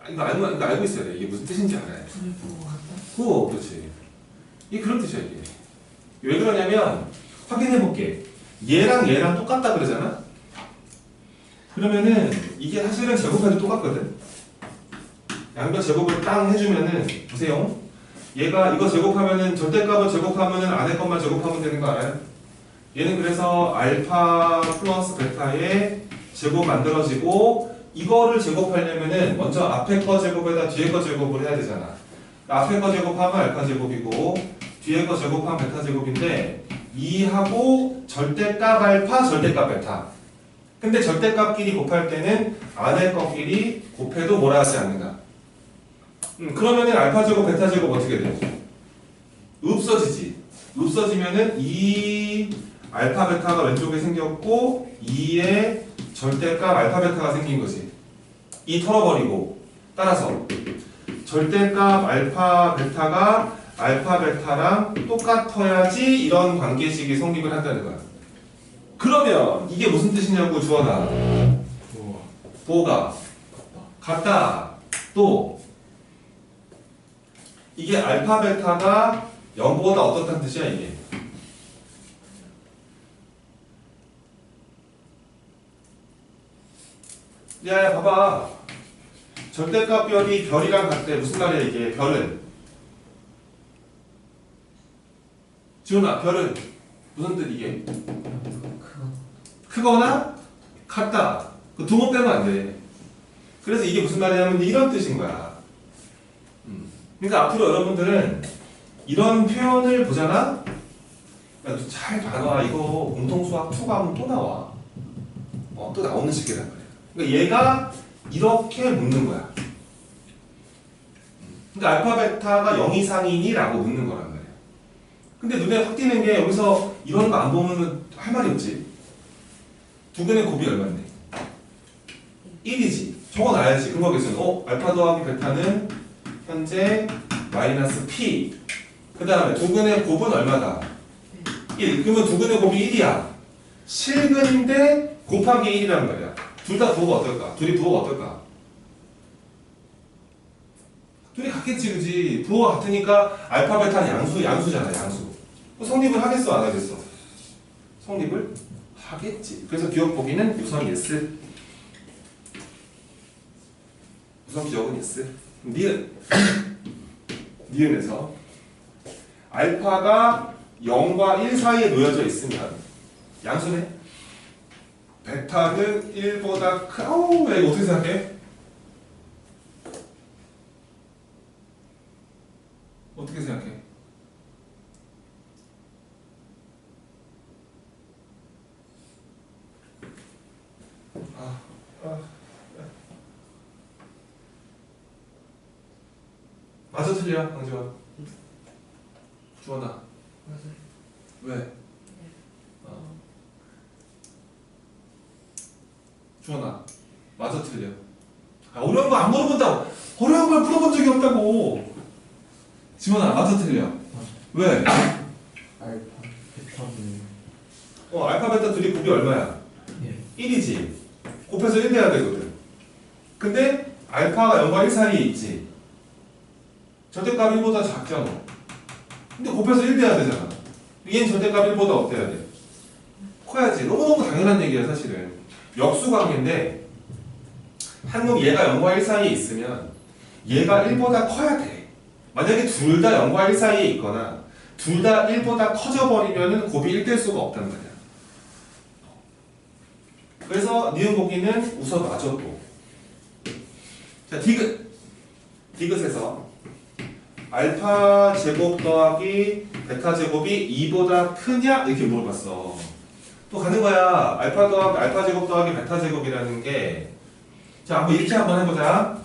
이거 알고 있어야 돼. 이게 무슨 뜻인지 알아야 돼. 그렇지. 이게 그런 뜻이야, 이게. 왜 그러냐면, 확인해볼게. 얘랑 똑같다 그러잖아? 그러면은, 이게 사실은 제곱해도 똑같거든? 양변 제곱을 땅 해주면은, 보세요. 얘가 이거 제곱하면은, 절대값을 제곱하면은 안에 것만 제곱하면 되는 거 알아요? 얘는 그래서 알파 플러스 베타의 제곱 만들어지고, 이거를 제곱하려면은 먼저 앞에 거 제곱에다 뒤에 거 제곱을 해야 되잖아. 앞에 거 제곱하면 알파 제곱이고 뒤에 거 제곱하면 베타 제곱인데 2하고 절대값 알파 절대값 베타. 근데 절대값끼리 곱할 때는 안에 거끼리 곱해도 뭐라 하지 않는가. 그러면은 알파 제곱 베타 제곱 어떻게 돼? 없어지지. 없어지면은 2 알파 베타가 왼쪽에 생겼고 2의 절대값 알파 베타가 생긴 거지. 이 털어버리고 따라서 절대값 알파 베타가 알파 베타랑 똑같아야지 이런 관계식이 성립을 한다는 거야. 그러면 이게 무슨 뜻이냐고 주어나. 뭐가 같다. 또 이게 알파 베타가 0보다 어떻다는 뜻이야 이게. 야, 봐봐. 절대값 별이 별이랑 같대. 무슨 말이야 이게? 별은 지훈아, 별은 무슨 뜻 이게? 크거나 같다. 그 두 번 빼면 안 돼. 그래서 이게 무슨 말이냐면 이런 뜻인 거야. 그러니까 앞으로 여러분들은 이런 표현을 보잖아. 그러니까 잘 봐봐. 이거 공통수학 2가 하면 또 나와. 또 나오는 식이란 말이야. 그러니까 얘가 이렇게 묻는 거야. 그러니까 알파 베타가 0 이상이니? 라고 묻는 거란 말이야. 근데 눈에 확 띄는 게 여기서 이런 거 안 보면 할 말이 없지. 두 개의 곱이 얼마인데? 1이지. 적어놔야지. 근거계수는 알파 더하기 베타는 현재 마이너스 P. 그 다음에 두 근의 곱은 얼마다? 1. 그러면 두 근의 곱이 1이야. 실근인데 곱하기 1이란 말이야. 둘 다 부호가 어떨까? 둘이 부호가 어떨까? 둘이 같겠지, 그지? 부호가 같으니까 알파 베타는 양수잖아, 양수. 성립을 하겠어, 안 하겠어? 성립을 하겠지. 그래서 기억 보기는 우선 yes. 우선 기억은 yes. 니은에서 알파가 0과 1 사이에 놓여져 있으면 양수네. 베타는 1보다 야, 이거 어떻게 생각해? 어떻게 생각해? 맞아 틀려, 강지원? 주원아. 왜? 주원아, 맞아 틀려? 아, 어려운 거 안 물어본다고. 어려운 걸 물어본 적이 없다고. 지원아, 맞아 틀려? 왜? 알파 베타는 알파 베타 둘이 곱이 얼마야? 예. 1이지. 곱해서 1 돼야 되거든. 근데 알파가 0과 1 사이에 있지. 절대값 1보다 작잖아. 근데 곱해서 1 돼야 되잖아. 얘는 절대값 1보다 어때야 돼? 커야지. 너무너무 당연한 얘기야 사실은. 역수관계인데 한국 얘가 0과 1 사이에 있으면 얘가 1보다 커야 돼. 만약에 둘 다 0과 1 사이에 있거나 둘 다 1보다 커져버리면 곱이 1 될 수가 없단 말이야. 그래서 니은 보기는 우선 맞아 또. 자, 디귿에서 알파 제곱 더하기 베타 제곱이 2보다 크냐? 이렇게 물어봤어. 또 가는 거야. 알파 제곱 더하기 베타 제곱이라는 게. 자, 한번 이렇게 한번 해보자.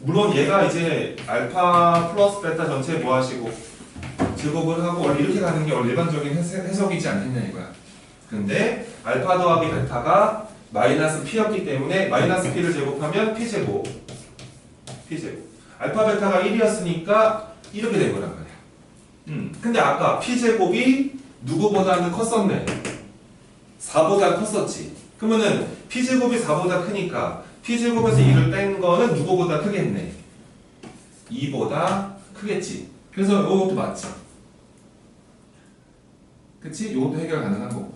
물론 얘가 이제 알파 플러스 베타 전체 뭐 하시고 제곱을 하고 원래 이렇게 가는 게 원래 일반적인 해석이지 않겠냐 이거야. 근데 알파 더하기 베타가 마이너스 p였기 때문에 마이너스 p를 제곱하면 p제곱. 알파 베타가 1이었으니까 이렇게 된 거란 말이야. 근데 아까 p제곱이 누구보다는 컸었네. 4보다 컸었지. 그러면은 p제곱이 4보다 크니까 p제곱에서 2를 뺀 거는 누구보다 크겠네. 2보다 크겠지. 그래서 이것도 맞지. 그치? 이것도 해결 가능한 거고.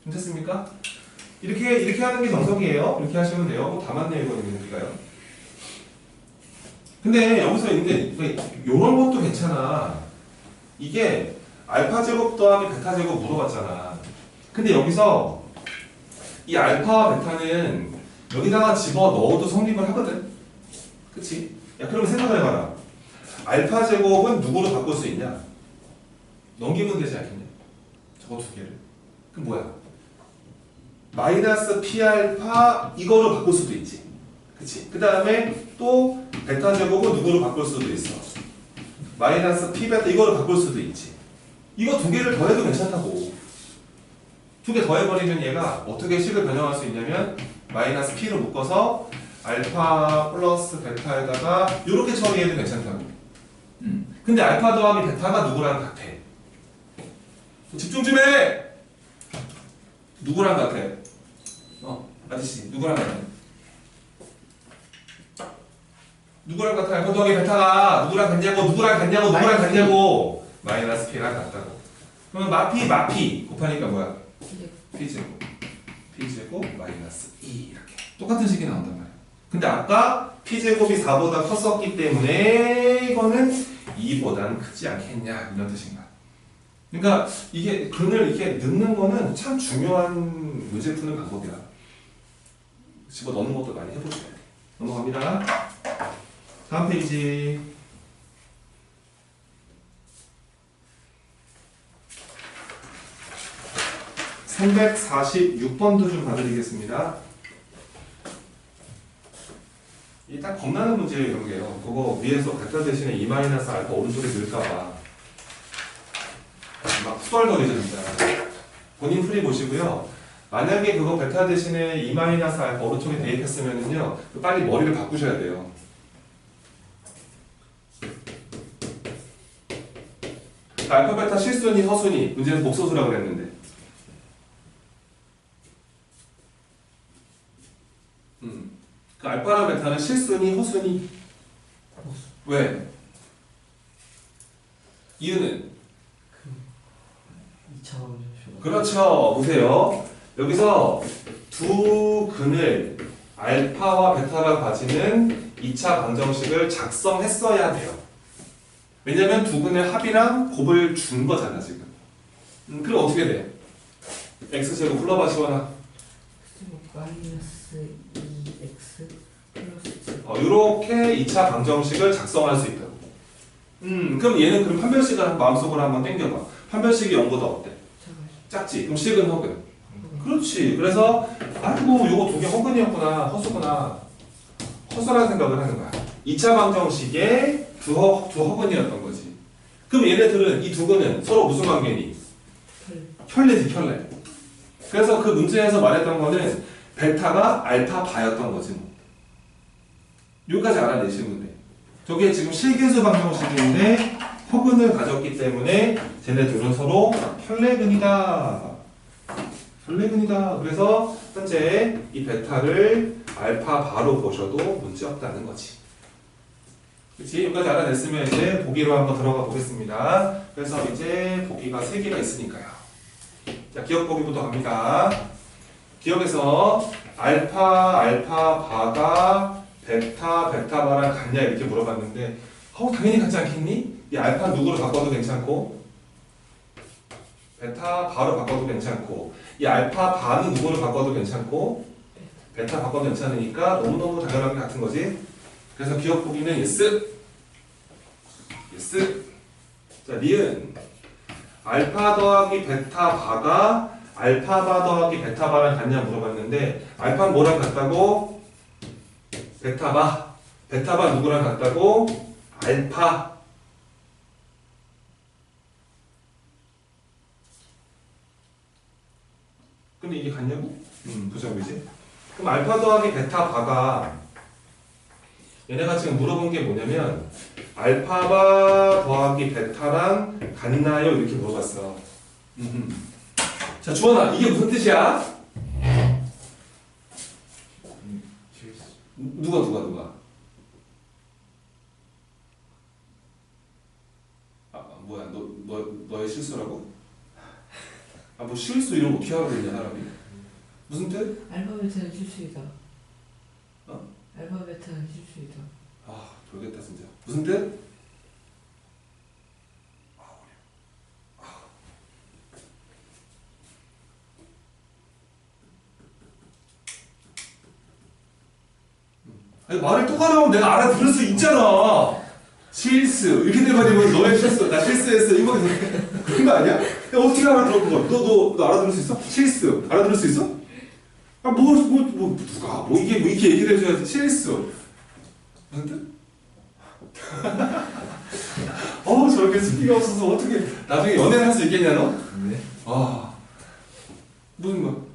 좀 됐습니까? 이렇게 하는 게 정석이에요. 이렇게 하시면 돼요. 다 맞네요, 이거는 우리가요. 근데 여기서 근데 요런 것도 괜찮아. 이게 알파 제곱 더하기 베타 제곱 물어봤잖아. 근데 여기서 이 알파와 베타는 여기다가 집어 넣어도 성립을 하거든. 그치? 야, 그럼 생각을 해봐라. 알파 제곱은 누구로 바꿀 수 있냐? 넘기면 되지 않겠냐? 저거 두 개를. 그럼 뭐야? 마이너스 p 알파 이거로 바꿀 수도 있지. 그치? 그 다음에 또 베타 제곱은 누구로 바꿀 수도 있어. 마이너스 p 베타 이거로 바꿀 수도 있지. 이거 두 개를 더해도 괜찮다고. 두 개 더해버리면 얘가 어떻게 식을 변형할 수 있냐면 마이너스 p를 묶어서 알파 플러스 베타에다가 이렇게 처리해도 괜찮다고. 근데 알파 더하기 베타가 누구랑 같아? 집중 좀 해! 누구랑 같아? 아저씨 누구랑 같아? 누구랑 같아? 알파 더하기 베타가 누구랑 같냐고 마이너스 p랑 같다고. 그러면 마피 곱하니까 뭐야? p제곱 마이너스 2 이렇게 똑같은 식이 나온단 말이야. 근데 아까 p제곱이 4보다 컸었기 때문에 이거는 2보다는 크지 않겠냐 이런 뜻인가. 그러니까 이게 근을 이렇게 넣는 거는 참 중요한 문제 푸는 방법이야. 집어 넣는 것도 많이 해보셔야 돼. 넘어갑니다. 다음 페이지. 346번도 좀 봐드리겠습니다. 이 딱 겁나는 문제예요, 이런 게요. 그거 위에서 베타 대신에 2 마이너스 알파 오른쪽에 넣을까봐 막 후덜거리죠, 진짜. 본인 풀이 보시고요. 만약에 그거 베타 대신에 2 마이너스 알파 오른쪽에 대입했으면은요, 빨리 머리를 바꾸셔야 돼요. 알파 베타 실순위, 허순위, 문제는 복소수라고 그랬는데. 그 알파랑 베타는 실순위, 허순위. 왜? 이유는? 2차 방정식. 그렇죠. 보세요. 여기서 두 근을 알파와 베타가 가지는 2차 방정식을 작성했어야 돼요. 왜냐면 두 근의 합이랑 곱을 준 거잖아, 지금. 그럼 어떻게 돼? x제곱 불러봐, 시원아. 마이너스 2x 플러스 이렇게 2차 방정식을 작성할 수 있다고. 그럼 얘는 그럼 판별식을 마음속으로 한번 당겨봐. 판별식이 0보다 어때? 작지? 그럼 식은 허근. 그렇지. 그래서 아이고 요거 두 개 허근이었구나, 허수구나. 허수라는 생각을 하는 거야. 2차 방정식의 두 허근이었던 거지. 그럼 얘네들은 이 두 근은 서로 무슨 관계니? 혈례지, 혈례. 그래서 그 문제에서 말했던 거는 베타가 알파 바였던 거지 뭐. 여기까지 알아내시면 돼. 저게 지금 실계수 방정식인데 허근을 가졌기 때문에 쟤네들은 서로 혈내근이다. 혈내근이다. 그래서 현재 이 베타를 알파 바로 보셔도 문제 없다는 거지. 그치? 여기까지 알아냈으면 이제 보기로 한번 들어가 보겠습니다. 그래서 이제 보기가 3개가 있으니까요. 자, 기억 보기부터 갑니다. 기억에서 알파 바가 베타 바랑 같냐 이렇게 물어봤는데 당연히 같지 않겠니? 이 알파 누구로 바꿔도 괜찮고 베타 바로 바꿔도 괜찮고 이 알파 바는 누구로 바꿔도 괜찮고 베타 바꿔도 괜찮으니까 너무너무 당연하게 같은 거지. 그래서 기억 보기는 yes. 자, 니은 알파 더하기 베타 바가 알파 바 더하기 베타 바랑 같냐 물어봤는데 알파는 뭐랑 같다고? 베타 바. 베타 바 누구랑 같다고? 알파. 근데 이게 같냐고? 부정이지. 그럼 알파 더하기 베타 바가 얘네가 지금 물어본 게 뭐냐면 알파바 더하기 베타랑 같나요? 이렇게 물어봤어. 자, 주원아, 이게 무슨 뜻이야? 누가? 뭐야, 너의 실수라고? 뭐 실수 이런 거 어떻게 하고 있냐, 사람이? 무슨 뜻? 알파벳은 실수이다. 어? 알파벳은 실수이다. 모르겠다 진짜. 무슨 뜻? 아니, 말을 똑바로 하면 내가 알아들을 수 있잖아. 실수 이렇게 돼버리면 너의 실수, 나 실수했어 이거 그런 거 아니야? 야, 어떻게 알아들어 그거? 너 알아들을 수 있어? 실수 알아들을 수 있어? 누가 이렇게 얘기를 해줘야지. 실수 무슨 뜻? 저렇게 스피가 없어서 어떻게 나중에 연애를 할 수 있겠냐 너? 네. 무슨 뭐?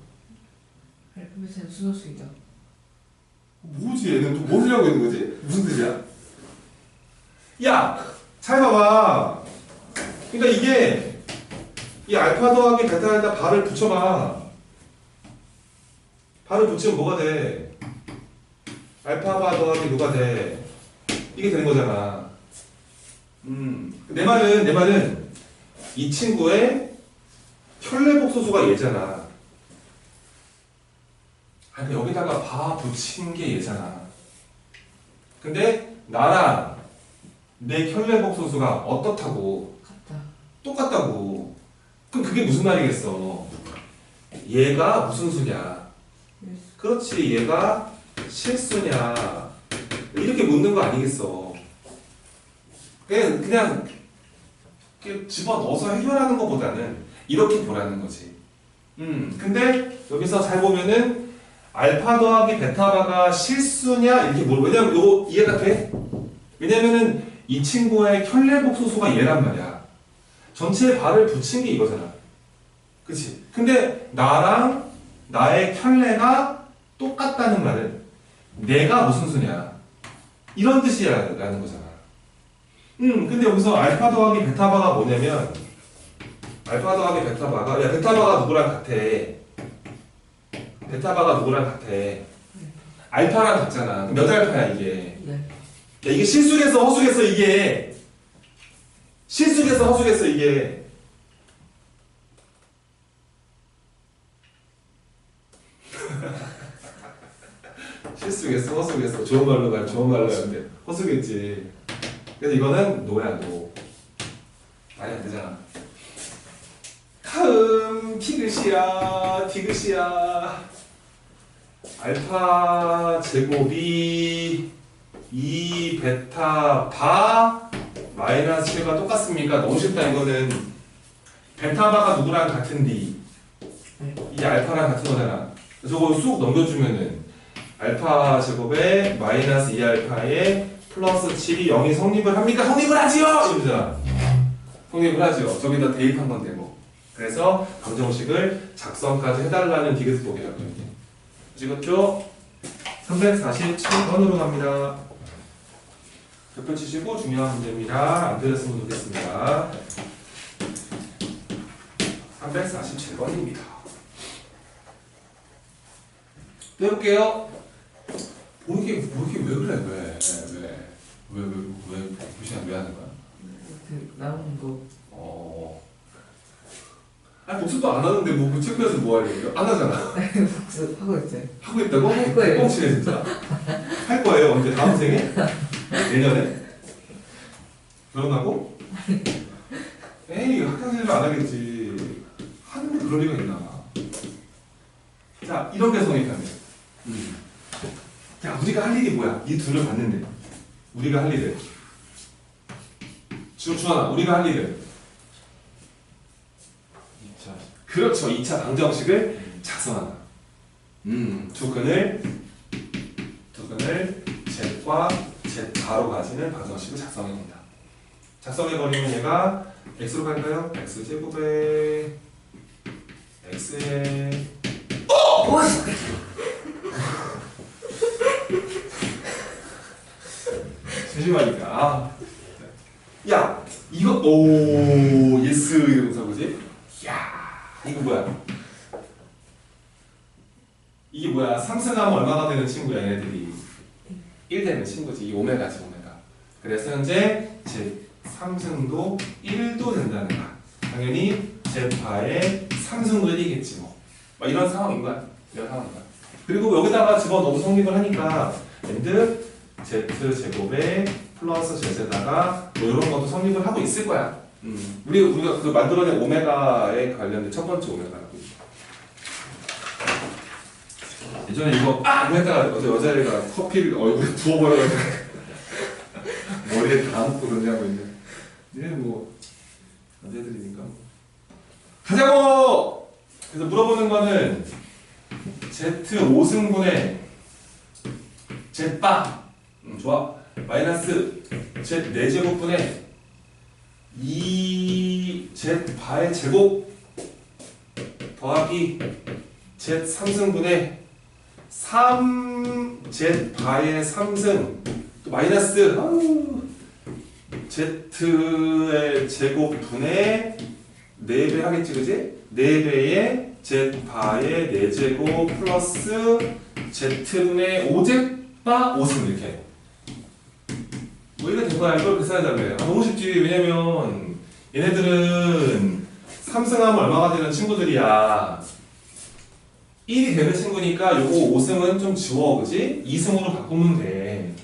알파벳은 수소수이다. 뭐지 얘는 뭐 하려고 있는 거지? 무슨 뜻이야? 야! 잘 봐봐. 그러니까 이게 이 알파 더하기 베타에다 바를 붙여봐. 바를 붙이면 뭐가 돼? 알파 바 더하기 누가 돼? 이게 되는 거잖아. 내 말은 이 친구의 혈내복소수가 얘잖아. 아니 여기다가 바 붙인 게 얘잖아. 근데 나랑 내 혈내복소수가 어떻다고? 같다. 똑같다고. 그럼 그게 무슨 말이겠어? 얘가 무슨 수냐? 그렇지, 얘가 실수냐? 이렇게 묻는 거 아니겠어? 그냥 집어넣어서 해결하는 것보다는 이렇게 보라는 거지. 근데 여기서 잘 보면은 알파 더하기 베타바가 실수냐 이렇게 왜냐면 이거 이해가 돼? 왜냐면은 이 친구의 혈내복소수가 얘란 말이야. 전체에 바를 붙인 게 이거잖아. 그치? 근데 나랑 나의 혈내가 똑같다는 말은 내가 무슨 수냐 이런 뜻이라는 거잖아. 근데 여기서 알파 더하기 베타바가 뭐냐면 알파 더하기 베타바가 베타바가 누구랑 같아? 베타바가 누구랑 같아? 알파랑 같잖아. 그럼 몇 알파야 이게? 네. 야, 이게 실수겠어 허수겠어 이게? 실수겠어 허수겠어 이게? 실수겠어 허수겠어? 좋은 말로 가야 돼. 허수겠지. 그래서 이거는 노야 노. 말이 안 되잖아. 다음 티글씨야 알파 제곱이 2 베타 바 마이너스 7과 똑같습니까? 너무 쉽다. 이거는 베타 바가 누구랑 같은디 이 알파랑 같은 거잖아. 저거 쑥 넘겨주면은 알파 제곱에 마이너스 2알파에 플러스 7이 0이 성립을 합니까? 성립을 하지요! 이러잖아. 성립을 하지요. 저기다 대입한 건데 뭐. 그래서 방정식을 작성까지 해달라는 디귿 보기라고 이게. 찍었죠? 347번으로 갑니다. 옆에 치시고 중요한 문제입니다. 안 들렸으면 좋겠습니다. 347번입니다. 해볼게요. 이게 왜 그래? 왜 무시한 왜 하는 거야? 그 나오는 거. 아니 복습도 안 하는데 뭐 체크해서 뭐 하려고요? 안 하잖아. 복습하고 있어요. 하고 있다고? 할 거예요. 뻥치네 진짜. 할 거예요. 언제? 다음 생에? 내년에? 결혼하고? 에이 학창시절 안 하겠지. 하는데 그럴 리가 있나? 자 이렇게 성립하면. 자 우리가 할 일이 뭐야? 이 둘을 봤는데 우리가 할 일을. 주환아 우리가 할 일을. 그렇죠. 2차 방정식을 작성한다. 두 근을 z과 z바로 가지는 방정식을 작성해본다. 작성해버리면 얘가 x로 갈까요? x제곱에 x에 조심하니까. 야 이거 오 예스 이러면서 보지? 야 이거 뭐야? 이게 뭐야? 상승하면 얼마나 되는 친구야 얘네들이? 1 되는 친구지. 이 오메가지 오메가. 그래서 현재 제 3승도 1도 된다는 거야. 당연히 제파의 3승도 1이겠지 뭐. 막 이런 상황인 거야. 이런 상황인 거야. 그리고 여기다가 집어넣어서 성립을 하니까 엔드 z제곱에 플러스 z에다가 뭐 이런 것도 성립을 하고 있을 거야. 우리가 그 만들어낸 오메가에 관련된 첫 번째 오메가라고. 예전에 이거 했다가 어제 여자애가 커피를 얼굴에 부어버려가지고 머리에 다 묻고 그런 하고 있네. 얘는 뭐 남자들이니까. 가자고! 그래서 물어보는 거는 Z5승분의 Z바 좋아. 마이너스 Z 4제곱분의 2Z바의 제곱 더하기 Z3승분의 3Z바의 3승 또 마이너스 Z의 제곱분의 4배 하겠지 그지? 4배의 Z바의 4제곱 플러스 Z분의 5Z바 5승 이렇게 뭐 이래 된 거야. 이걸 계산해달래. 너무 쉽지. 왜냐면 얘네들은 3승하면 얼마가 되는 친구들이야. 1이 되는 친구니까 요거 5승은 좀 지워 그지? 2승으로 바꾸면 돼.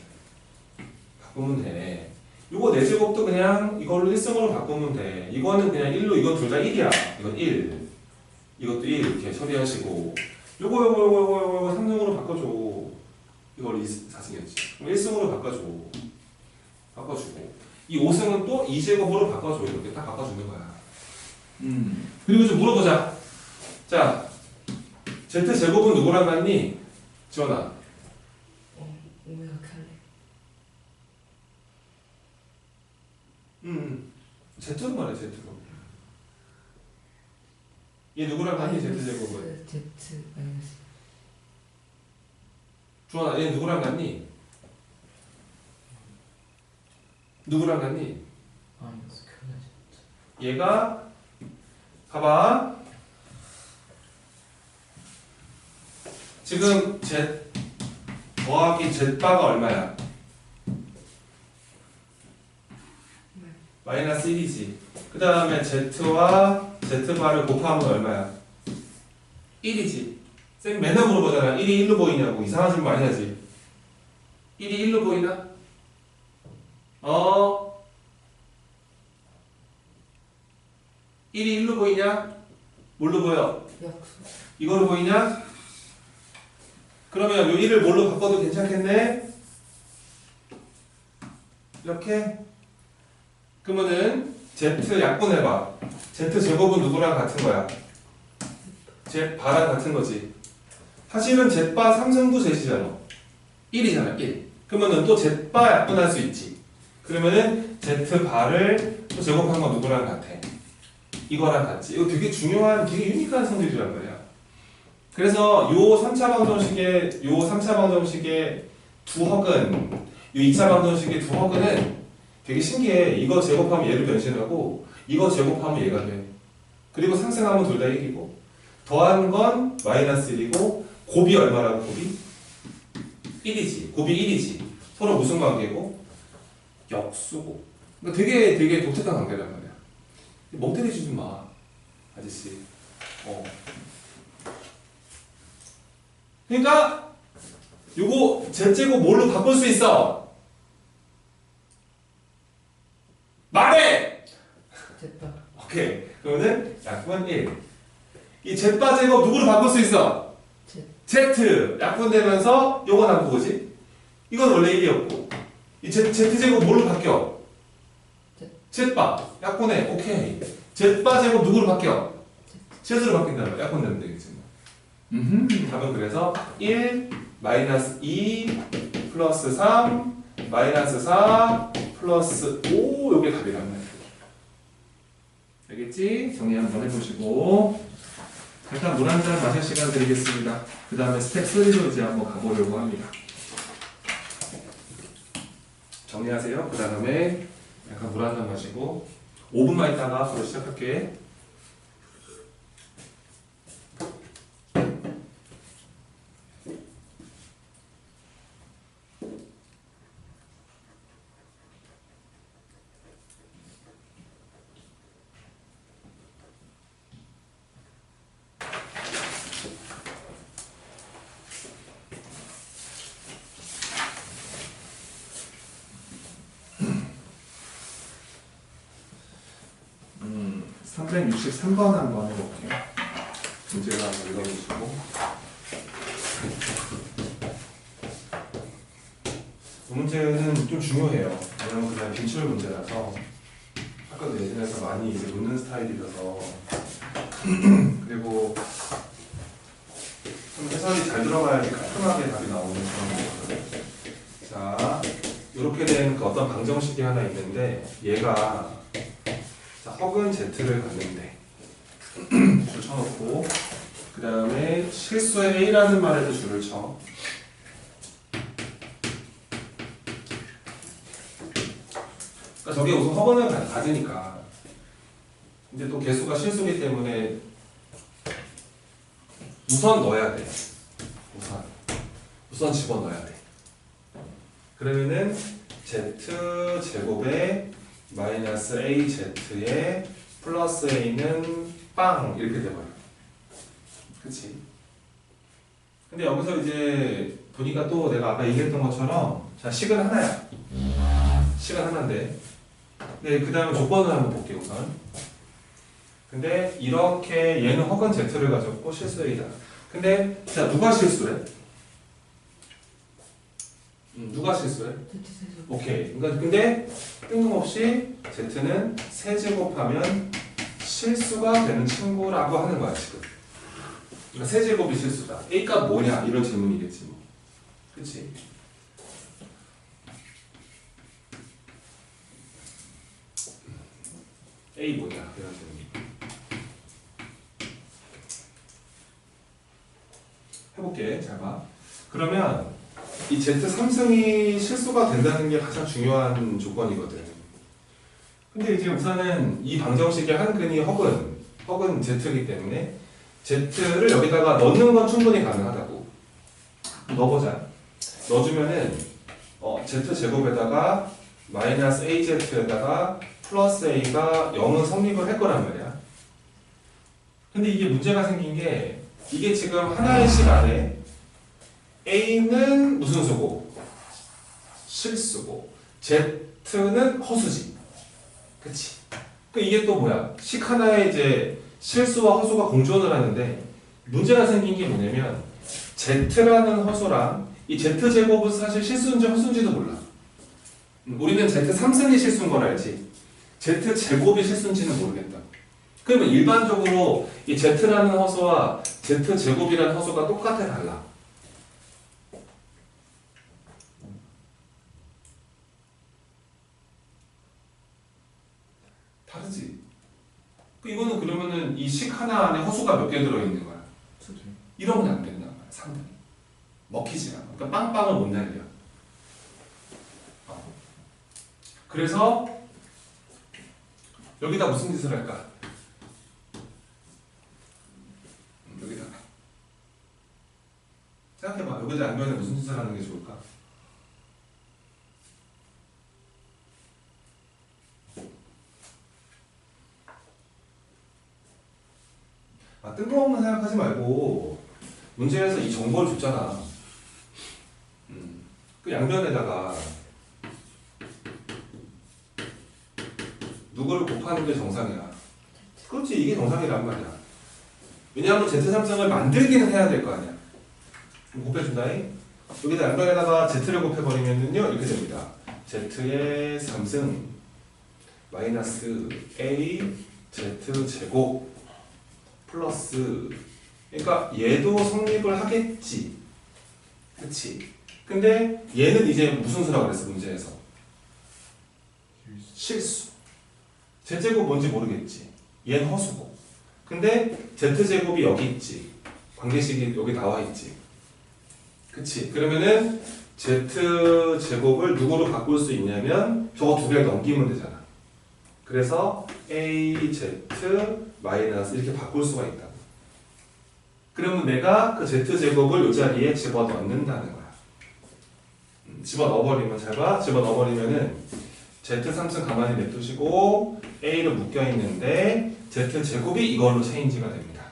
요거 4제곱도 그냥 이걸로 1승으로 바꾸면 돼. 이거는 그냥 1로 이건 둘 다 1이야. 이건 1 이것도 1 이렇게 처리하시고 요거 3승으로 바꿔줘. 이걸 4승이었지. 그럼 1승으로 바꿔주고 이 5승은 또 2제곱으로 바꿔줘. 이렇게 딱 바꿔주는 거야. 그리고 좀 물어보자. 자 Z제곱은 누구랑 같니? 지원아. 오메가 칼레. Z로 말해 Z로. 얘 누구랑 같니? Z제곱은. Z 마이너스. 주원아 얘 누구랑 같니? 누구랑 같니? 마이너스 큐나 Z. 얘가 봐봐 지금 Z 더하기 Z바가 얼마야? 마이너스 1이지. 그 다음에 Z와 Z바를 곱하면 얼마야? 1이지. 쌤 맨날 물어보잖아. 1이 1로 보이냐고. 이상한 질문 많이 하지. 1이 1로 보이나? 1이 1로 보이냐? 뭘로 보여? 약수. 이걸로 보이냐? 그러면 요 1을 뭘로 바꿔도 괜찮겠네? 이렇게? 그러면은 Z 약분해봐. Z제곱은 누구랑 같은 거야? Z바랑 같은 거지. 사실은 Z바 3승도 Z이잖아. 1이잖아 1. 그러면은 또 Z바 약분할 수 있지. 그러면은 Z바를 또 제곱한 건 누구랑 같아? 이거랑 같지. 이거 되게 중요한, 되게 유니크한 성질이란 말이야. 그래서 요 3차 방정식의 두 허근, 요 2차 방정식의 두 허근은 되게 신기해. 이거 제곱하면 얘를 변신하고 이거 제곱하면 얘가 돼. 그리고 상승하면 둘 다 1이고 더하는 건 마이너스 1이고 곱이 얼마라고 곱이? 1이지. 곱이 1이지. 서로 무슨 관계고? 역수고. 그러니까 되게 독특한 관계란 말이야. 멍 때리지 좀 마. 아저씨. 그러니까 요거 z제곱 뭘로 바꿀 수 있어? 말해! 됐다. 오케이. 그러면은 약분 1. 이 z바 제곱 누구로 바꿀 수 있어? z. 약분되면서 요거 남고 그지? 이건 원래 1이었고 이 z제곱 뭘로 바뀌어? z바. 약분해. 오케이. z바 제곱 누구로 바뀌어? z로 바뀐다면 약분되면 되겠지 뭐. 답은 그래서 1 마이너스 2 플러스 3 마이너스 4 플러스 5 요게 답이란 말이야. 알겠지? 정리 한번 해보시고 잠깐 물 한 잔 마실 시간 드리겠습니다. 그 다음에 스텝 3로 이제 한번 가보려고 합니다. 정리하세요. 그 다음에 약간 물 한 잔 마시고 5분만 있다가 바로 시작할게. 음, 363번 한번 해볼게요. 문제를 한번 읽어보시고. 이 문제는 좀 중요해요. 왜냐면 그냥 빈출 문제라서 학과도 예전에서 많이 이제 묻는 스타일이라서 그리고 좀 해설이 잘 들어가야지 깔끔하게 답이 나오는 그런 거거든요. 자, 이렇게 된 그 어떤 방정식이 하나 있는데 얘가 자, 허근 Z를 갖는데 줄 쳐놓고 그 다음에 실수의 A라는 말에도 줄을 쳐. 그러니까 저게 우선 허근을 가지니까 근데 또 개수가 실수기 때문에 우선 넣어야 돼. 우선 집어넣어야 돼. 그러면은 Z제곱에 마이너스 AZ에 플러스 A는 빵 이렇게 돼버려. 그치? 근데 여기서 이제 보니까 또 내가 아까 얘기했던 것처럼 자 식은 하나야. 식은 하나인데 근데 그 다음에 조건을 한번 볼게요 우선. 근데 이렇게 얘는 허근 Z를 가졌고 실수 A다. 근데 자 누가 실수해? 누가 실수해? 오케이. 그러니까 근데 뜬금없이 Z는 세제곱하면 실수가 되는 친구라고 하는 거야 지금. 그러니까 세제곱이 실수다. A 값 뭐냐 이런 질문이겠지 뭐. 그렇지? A 뭐냐 이런 질문. 해볼게. 잘 봐. 그러면 이 Z3승이 실수가 된다는 게 가장 중요한 조건이거든. 근데 이제 우선은 이 방정식의 한 근이 허근 Z이기 때문에 Z를 여기다가 넣는 건 충분히 가능하다고. 넣어보자. 넣어주면은 Z제곱에다가 마이너스 AZ에다가 플러스 A가 0은 성립을 할 거란 말이야. 근데 이게 문제가 생긴 게 이게 지금 하나의 식 안에 A는 무슨 수고? 실수고 Z는 허수지. 그치? 그 이게 또 뭐야? 식 하나에 이제 실수와 허수가 공존을 하는데 문제가 생긴 게 뭐냐면 Z라는 허수랑 이 Z제곱은 사실 실수인지 허수인지도 몰라. 우리는 Z3승이 실수인 건 알지. Z제곱이 실수인지는 모르겠다. 그러면 일반적으로 이 Z라는 허수와 Z제곱이라는 허수가 똑같아 달라? 다르지. 이거는 그러면은 이 식 하나 안에 허수가 몇 개 들어있는 거야? 이러면 안 된단 말이야. 상당히 먹히지 않아. 그러니까 빵빵을 못 날려. 그래서 여기다 무슨 짓을 할까? 여기다가 생각해봐. 여기다 양변에 무슨 짓을 하는 게 좋을까? 뜬금없는 생각하지 말고 문제에서 이 정보를 줬잖아. 그 양변에다가 누구를 곱하는 게 정상이야. 그렇지, 이게 정상이란 말이야. 왜냐하면 Z3승을 만들기는 해야 될 거 아니야. 그럼 곱해준다잉. 여기다 양변에다가 Z를 곱해버리면요 이렇게 됩니다. Z의 3승 마이너스 A Z 제곱 플러스, 그러니까 얘도 성립을 하겠지. 그치? 근데 얘는 이제 무슨 수라고 그랬어 문제에서? 실수. Z제곱 뭔지 모르겠지. 얘는 허수고. 근데 Z제곱이 여기 있지. 관계식이 여기 나와 있지. 그치? 그러면은 Z제곱을 누구로 바꿀 수 있냐면 저거 두 개를 넘기면 되잖아. 그래서 AZ 마이너스 이렇게 바꿀 수가 있다. 그러면 내가 그 Z제곱을 이 자리에 집어넣는다는 거야. 집어넣어버리면 잘 봐. 집어넣어버리면은 Z3승 가만히 냅두시고 A로 묶여있는데 Z제곱이 이걸로 체인지가 됩니다.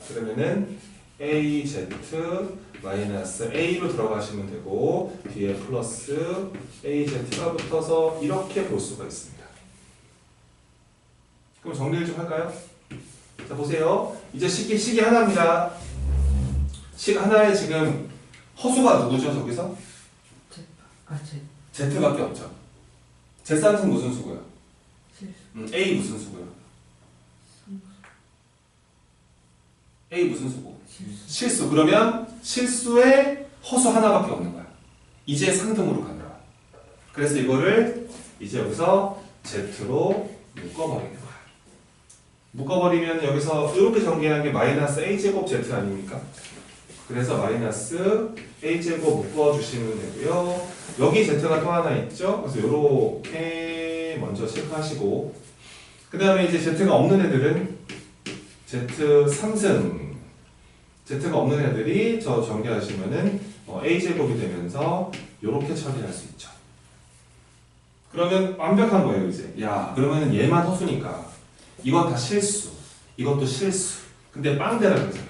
그러면은 AZ 마이너스 A로 들어가시면 되고 뒤에 플러스 AZ가 붙어서 이렇게 볼 수가 있습니다. 그럼 정리를 좀 할까요? 자 보세요. 이제 식이 하나입니다. 식 하나에 지금 허수가 누구죠 저기서? Z밖에 없죠. Z3승 무슨 수고요? 실수. A 무슨 수고요? A 무슨 수고? 실수. 그러면 실수에 허수 하나밖에 없는 거야. 이제 상등으로 가는 거야. 그래서 이거를 이제 여기서 Z로 묶어버리는 거야. 묶어버리면 여기서 이렇게 전개하는 게 마이너스 A제곱 Z 아닙니까? 그래서 마이너스 A제곱 묶어주시면 되고요. 여기 Z가 또 하나 있죠? 그래서 이렇게 먼저 체크하시고 그 다음에 이제 Z가 없는 애들은 Z3승 Z가 없는 애들이 저 전개하시면은 A제곱이 되면서 이렇게 처리할 수 있죠. 그러면 완벽한 거예요 이제. 야 그러면은 얘만 허수니까 이건 다 실수, 이것도 실수. 근데 빵대라 그러잖아.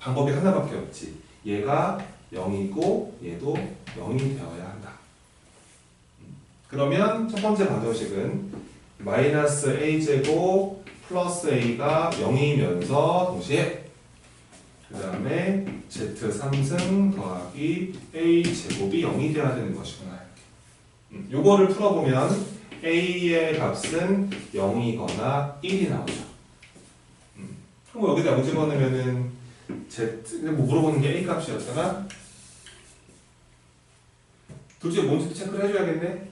방법이 하나밖에 없지. 얘가 0이고 얘도 0이 되어야 한다. 그러면 첫 번째 방정식은 마이너스 A제곱 플러스 A가 0이면서 동시에 그 다음에 Z3승 더하기 A제곱이 0이 되어야 되는 것이구나. 요거를 풀어보면 A의 값은 0이거나 1이 나오죠. 그럼 여기다 0 집어넣으면은 Z, 뭐 물어보는 게 A 값이었잖아? 둘 중에 뭔지도 체크를 해줘야겠네?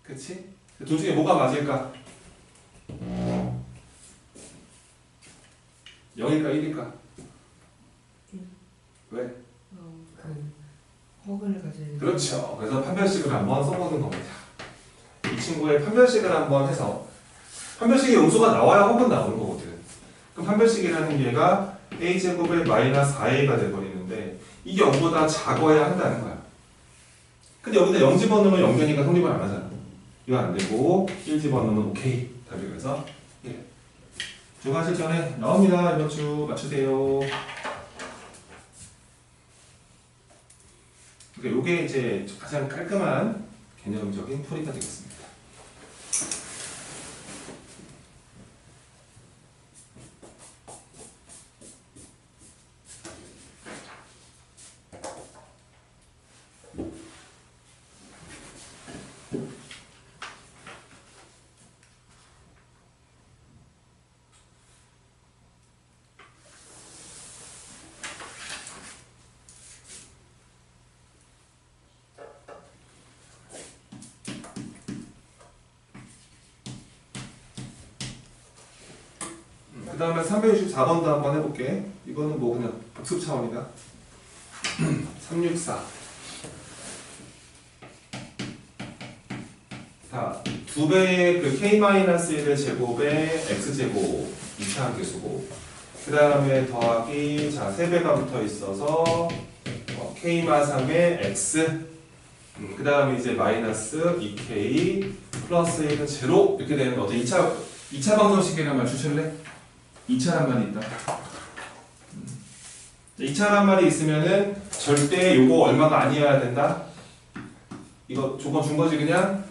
그치? 둘 중에 뭐가 맞을까? 0일까 1일까? 왜? 허그를 가지고. 그렇죠. 그래서 판별식을 한번 써보는 겁니다. 이 친구의 판별식을 한번 해서 판별식의 음수가 나와야 혹은 나오는 거거든. 그럼 판별식이라는 게가 A제곱의 마이너스 4A가 돼버리는데 이게 0보다 작아야 한다는 거야. 근데 여기다 0 집어넣으면 0되니까 성립을 안 하잖아. 이거 안 되고 1 집어넣으면 오케이. 답이 그래서 1. 주간 실전에 나옵니다. 이번 주 맞추세요. 그러니까 이게 이제 가장 깔끔한 개념적인 풀이가 되겠습니다. 그 다음에 364번도 한번 해볼게. 이거는 뭐 그냥 복습 차원이다. 364. 자, 2배의 그 k-1의 제곱에 x제곱 2차 함계수고, 그 다음에 더하기, 자, 3배가 붙어 있어서 k-3의 x, 그 다음에 이제 마이너스 2k 플러스 1은 제로, 이렇게 되는 어때? 2차 방정식이란 말 주실래? 2차란 말이 있다. 2차란 말이 있으면은 절대 요거 얼마가 아니어야 된다. 이거 조건 준 거지 그냥.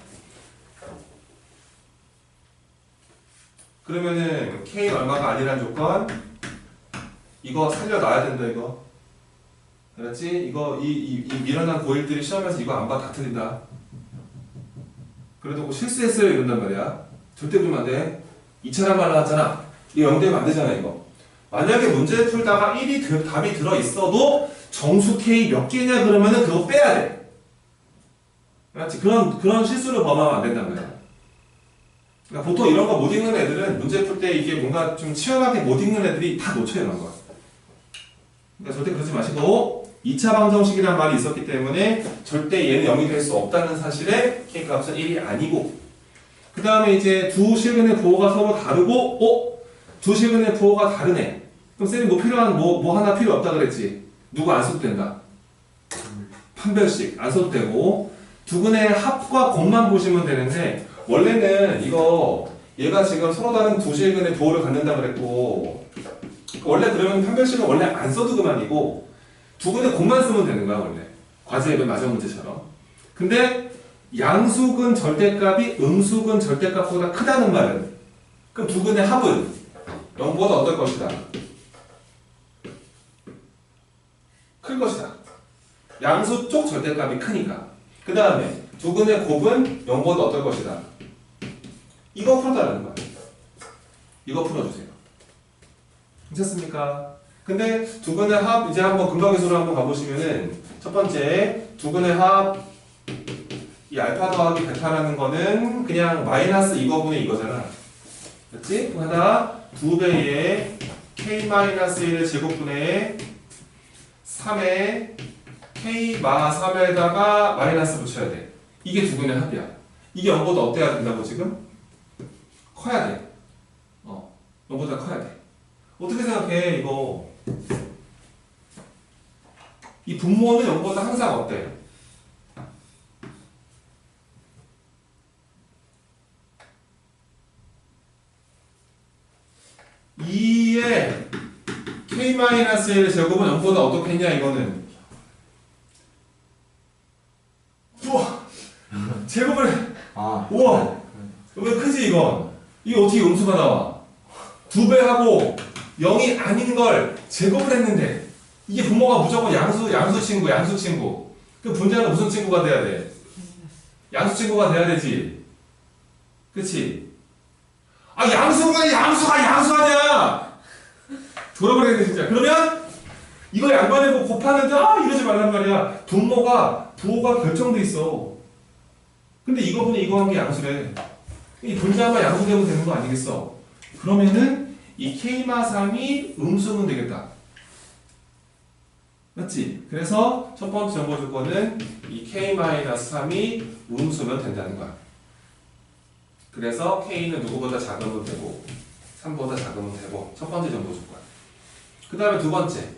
그러면은 k 얼마가 아니란 조건. 이거 살려놔야 된다 이거. 알았지? 이거 이 미련한 고1들이 시험에서 이거 안 봐 다 틀린다. 그래도 뭐 실수했어요 이런단 말이야. 절대 그러면 안 돼. 2차란 말 나왔잖아. 이거 0되면 안 되잖아 이거. 만약에 문제 풀다가 1이 답이 들어있어도 정수 K 몇 개냐 그러면은 그거 빼야 돼. 알았지? 그런 실수를 범하면 안 된단 말이야. 그러니까 보통 이런 거 못 읽는 애들은 문제 풀 때 이게 뭔가 좀 치열하게 못 읽는 애들이 다 놓쳐요 이런 거. 그러니까 절대 그러지 마시고 2차 방정식이라는 말이 있었기 때문에 절대 얘는 0이 될 수 없다는 사실에 K 값은 1이 아니고, 그 다음에 이제 두 실근의 부호가 서로 다르고, 두 실근의 부호가 다르네. 그럼 쌤이 뭐 필요한 뭐 하나 필요 없다 그랬지? 누구 안 써도 된다. 판별식 안 써도 되고, 두 근의 합과 곱만 보시면 되는데, 원래는 이거 얘가 지금 서로 다른 두 실근의 부호를 갖는다 그랬고, 원래 그러면 판별식은 원래 안 써도 그만이고 두 근의 곱만 쓰면 되는 거야 원래. 과제의 마지막 문제처럼. 근데 양수근 절대값이 음수근 절대값보다 크다는 말은, 그럼 두 근의 합은 0보다 어떨 것이다? 클 것이다. 양수 쪽 절대값이 크니까. 그 다음에 두 근의 곱은 0보다 어떨 것이다? 이거 풀어달라는 거야. 이거 풀어주세요. 괜찮습니까? 근데 두 근의 합, 이제 한번 근각계수로 한번 가보시면은, 첫 번째, 두 근의 합, 이 알파 더하기 베타라는 거는 그냥 마이너스 이거분의 이거잖아. 그렇지? 또 하나, 2배의 k-1 제곱분의 3의 k-3에다가 마이너스 붙여야 돼. 이게 두 근의 합이야. 이게 0보다 어때야 된다고 지금? 커야 돼. 0보다 커야 돼. 어떻게 생각해 이거? 이 분모는 0보다 항상 어때? (2의 k-1 제곱은 0보다 어떻게 했냐 이거는? 우와! 제곱을 우와! 왜 크지 이건? 이게 어떻게 음수가 나와? 2배 하고 0이 아닌 걸 제곱을 했는데, 이게 분모가 무조건 양수 친구. 그 분자는 무슨 친구가 돼야 돼? 양수 친구가 돼야 되지. 그치? 아, 양수가 양수하냐! 돌아버리겠네, 진짜. 그러면 이거 양반해고 곱하는데, 이러지 말란 말이야. 부호가 결정돼 있어. 근데 이거분이 이거 한 게 양수래. 이 분자가 양수되면 되는 거 아니겠어? 그러면은 이 k-3이 음수면 되겠다. 맞지? 그래서 첫 번째 정보 조건은 이 k-3이 음수면 된다는 거야. 그래서 k는 누구보다 작으면 되고 3보다 작으면 되고, 첫 번째 정보 조건. 그 다음에 두 번째.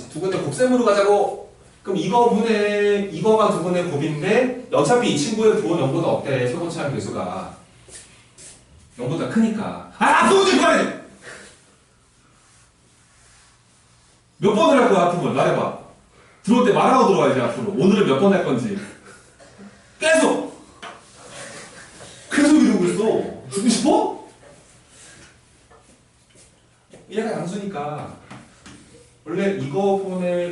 두 근의 곱셈으로 가자고. 그럼 이거가 두 근의 곱인데 어차피 이 친구의 부호는 0보다 어때? 최고치 함 계수가 0보다 크니까. 소문지 그만해! 몇 번을 할 거야 앞으로? 말해봐. 들어올 때 말하고 들어와야지 앞으로. 오늘은 몇 번 할 건지. 계속 이러고 있어. 죽고 싶어? 얘가 양수니까 원래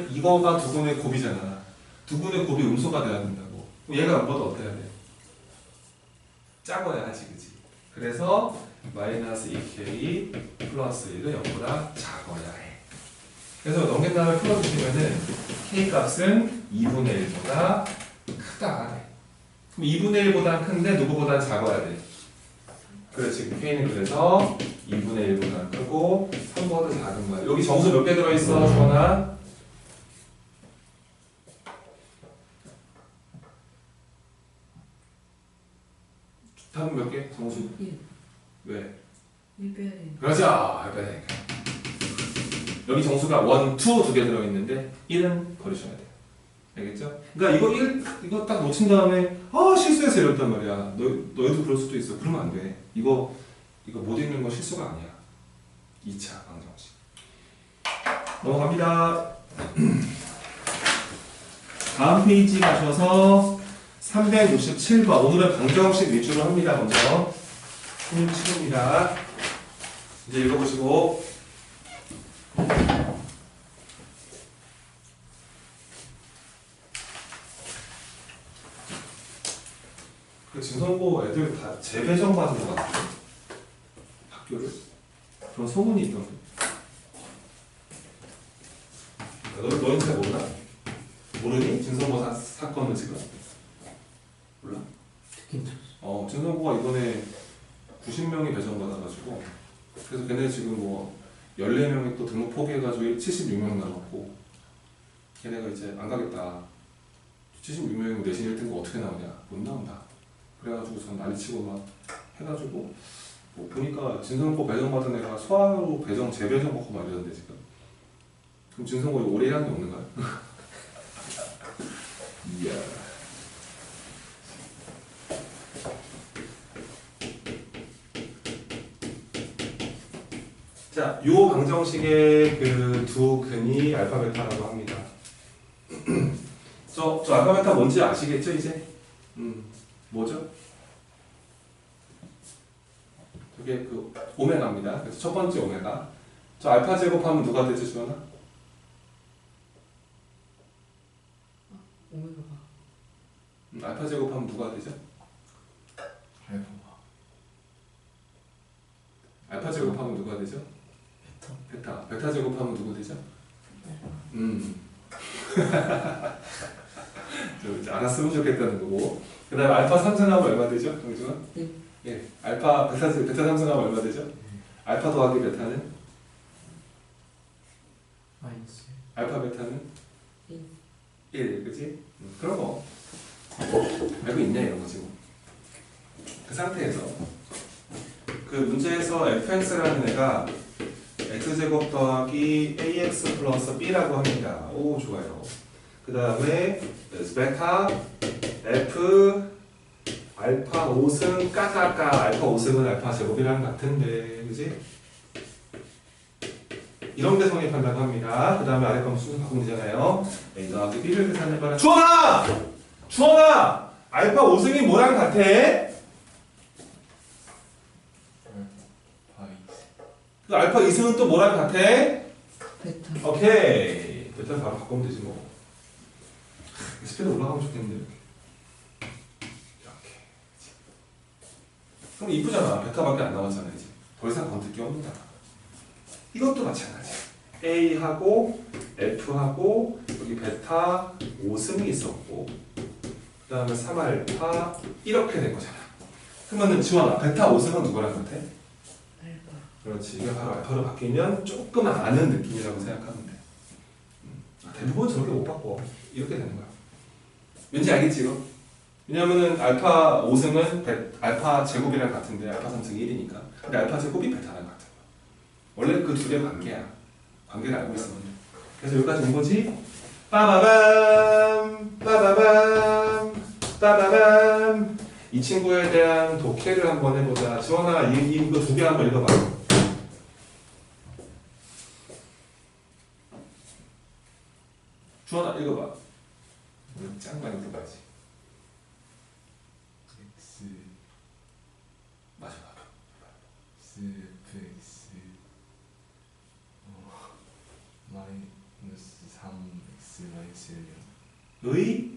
이거가 두 근의 곱이잖아. 두 근의 곱이 음수가 돼야 된다고. 얘가 0보다 어때야 돼? 작아야지, 그치? 그래서 마이너스 2k 플러스 1은 0보다 작아야 해. 그래서 넘긴 다음에 풀어주시면은 k 값은 2분의 1보다 크다. 그럼 2분의 1보다 큰데 누구보다 작아야 돼? 그렇지. K는 그래서 2분의 1보다 크고 3보다 작은 거야. 여기 정수 몇 개 들어있어, 주원아? 답은 몇 개? 정수? 1. 왜? 1 빼야 되니까. 그렇죠. 빼야 여기 정수가 1, 2 두 개 들어있는데 1은 버리셔야 돼요. 알겠죠? 그러니까 이거 딱 놓친 다음에 실수해서 이랬단 말이야. 너희도 그럴 수도 있어. 그러면 안 돼. 이거 못 읽는 거 실수가 아니야. 2차 방정식. 넘어갑니다. 다음 페이지 가셔서 367번. 오늘은 방정식 위주로 합니다. 먼저 367입니다. 이제 읽어보시고. 그 진성고 애들 다 재배정 받은 것 같아요. 학교를. 그런 소문이 있던데. 너희는 잘 모르나? 모르니? 진성고 사건을 지금? 몰라? 듣긴 들었어. 진성고가 이번에 90명이 배정받아가지고 그래서 걔네 지금 뭐 14명이 또 등록 포기해가지고 76명 남았고 걔네가 이제 안 가겠다. 76명이면 내신 1등급 어떻게 나오냐? 못 나온다. 그래가지고 전 난리치고 막 해가지고 뭐 보니까 진성고 배정받은 애가 소아로 배정 재배정 받고 막 이러던데 지금. 그럼 진성고 올해 1학년 없는 거야? 이야. 자, 요 방정식의 그 두 근이 알파 베타라고 합니다. 저 알파 베타 뭔지 아시겠죠 이제? 뭐죠? 저게 그 오메가입니다. 그래서 첫 번째 오메가. 저 알파 제곱하면 누가 되죠, 주원아? 오메가가. 알파 제곱하면 누가 되죠? 알파가. 알파 제곱하면 누가 되죠? 베타. 베타 제곱하면 누구 되죠? 저 이제 알았으면 좋겠다는 거고. 그 다음에 알파 3승하면 얼마 되죠? 정준아? 예. 알파 베타 3승하면 얼마 되죠? 알파 더하기 베타는? 마이너스. 알파 베타는? 1. 1, 그치? 그런 거 알고 있네 이런 거 지금. 그 상태에서 그 문제에서 fx라는 애가 x제곱 더하기 ax 플러스 b라고 합니다. 오 좋아요. 그 다음에 베타 f 알파 5승 까까까 알파 5승은 알파 제곱이랑 같은데 그지? 이런 데 성립한다고 합니다. 그 다음에 아래 건 수능 바꾸면 되잖아요. a 더하기 b를 계산해봐라. 주원아! 주원아! 알파 5승이 뭐랑 같아? 그 알파 2승은 또 뭐랑 같아? 베타. 오케이. 베타를 바로 바꾸면 되지 뭐. 스피드 올라가면 좋겠는데 이렇게. 그럼 이쁘잖아. 베타밖에 안 남았잖아 이제. 더 이상 건들 게 없는 거야. 이것도 마찬가지. A하고 F하고 여기 베타 5승이 있었고 그 다음에 3알파 이렇게 된 거잖아. 그러면은 지원아 베타 5승은 누구랑 같아? 알파. 그렇지. 이게 바로 알파로 바뀌면 조금 아는 느낌이라고 생각하면 돼. 대부분 저렇게 못 바꿔. 이렇게 되는 거야. 왠지 알겠지 이거? 왜냐면은 알파 5승은 알파 제곱이랑 같은데 알파 3승이 1이니까. 근데 알파 제곱이 베타랑 같은 거야. 원래 그 둘의 관계야. 관계를 알고 있으면 돼. 그래서 여기까지 온 거지? 빠바밤 빠바밤 빠바밤. 이 친구에 대한 독해를 한번 해보자. 지원아 이거 두 개 한번 읽어봐. 주원아 읽어봐. 우리 짱 많이 들어가야지. x 맞아. x fx 마이너스 3x 마이너스 1요. 의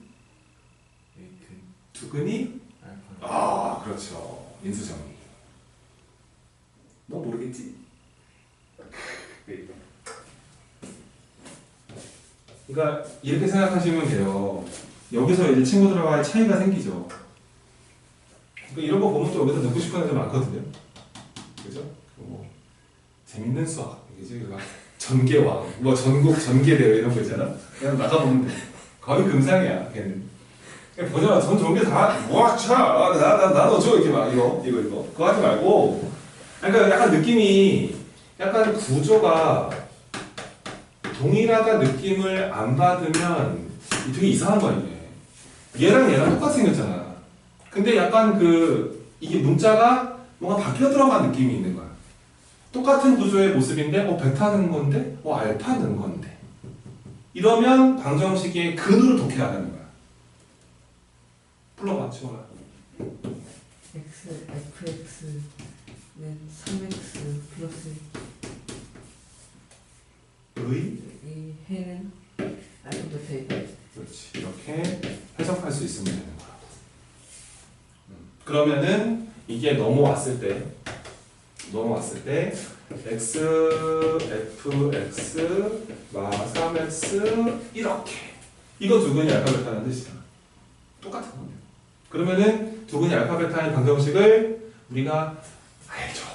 근 두근이 알파. 아 그렇죠. 인수정리. 너 모르겠지? 그러니까 이렇게 생각하시면 돼요. 여기서 이제 친구들과의 차이가 생기죠. 그러니까 이런 거 보면 또 여기서 듣고 싶은 애들 많거든요. 그죠? 뭐 재밌는 수학 이게 막 전개왕, 뭐 전국 전개대회 이런 거 있잖아. 그냥 나가보면 돼. 거의 금상이야 걔는. 그냥 보잖아. 전 전개 다 와차 나도 줘 이렇게 막 이거 그거 하지 말고. 그러니까 약간 느낌이 약간 구조가 동일하다 느낌을 안 받으면 되게 이상한 거야 이게. 얘랑 똑같이 생겼잖아. 근데 약간 이게 문자가 뭔가 바뀌어 들어간 느낌이 있는 거야. 똑같은 구조의 모습인데 베타는 건데 알파는 건데 이러면 방정식의 근으로 독해하는 거야. 불러봐 지원아. x fx는 3x 플러스 이 해는 알파벳 베타. 그렇지. 이렇게 해석할 수 있으면 되는 거야. 그러면은 이게 넘어왔을 때 x, fx, 3x 이렇게 이거 두근이 알파벳하는 뜻이야. 똑같은 건데. 그러면은 두근이 알파벳하는 방정식을 우리가 알죠.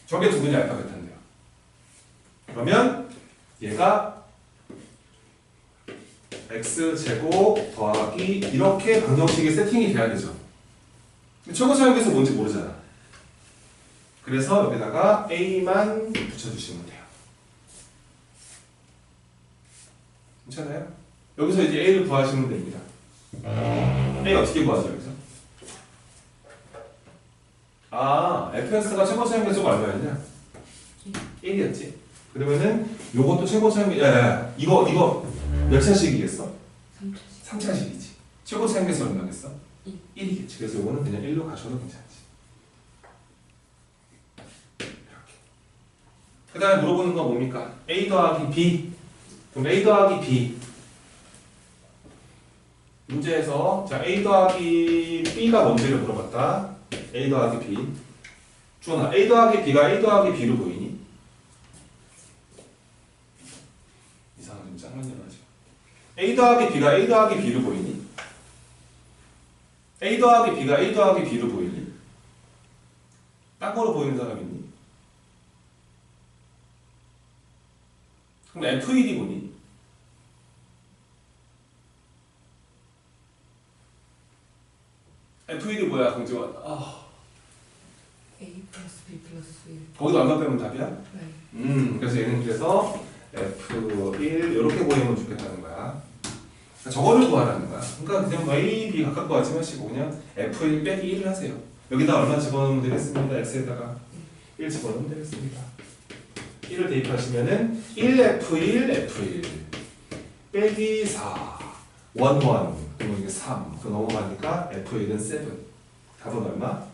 저게 두근이 알파벳한데요. 그러면 얘가 x제곱 더하기 이렇게 방정식이 세팅이 돼야 되죠. 최고차역에서 뭔지 모르잖아. 그래서 여기다가 a만 붙여주시면 돼요. 괜찮아요? 여기서 이제 a를 구하시면 됩니다. a 어떻게 구하죠 여기서? fx가 최고차역에서 얼마였냐? 1이었지. 그러면은 요것도 최고차역 이거 몇 차식이겠어? 3차식이지. 최고차역에서 얼마겠어? 1이겠지. 그래서 이거는 그냥 1로 가셔도 괜찮지. 이렇게. 그 다음에 물어보는 건 뭡니까? A 더하기 B. 그럼 A 더하기 B. 문제에서 자 A 더하기 B가 뭔지를 물어봤다. A 더하기 B. 주원아, A 더하기 B가 A 더하기 B로 보이니? 이상한 좀 짱만년하지. A 더하기 B가 A 더하기 B로 보이니? A 더하기 B가 A 더하기 B로 보이니? 딴 거로 보이는 사람 있니? 그럼 F1이 보니? F1이 뭐야, 강지원? a 플러스 b 플러스 1. 거기도 얼마 빼면 답이야? 네. 그래서 얘는 그래서 F1 이렇게 보이면 좋겠다는 거야. 저거를 구하라는 거야. 그러니까 그냥 A, B 각각 구하지 마시고 그냥 F1 빼기 1을 하세요. 여기다 얼마 집어넣으면 되겠습니다. X에다가 1 집어넣으면 되겠습니다. 1을 대입하시면은 1F1 F1 빼기 4 1 그러면 이게 3 그 넘어가니까 F1은 7 답은 얼마?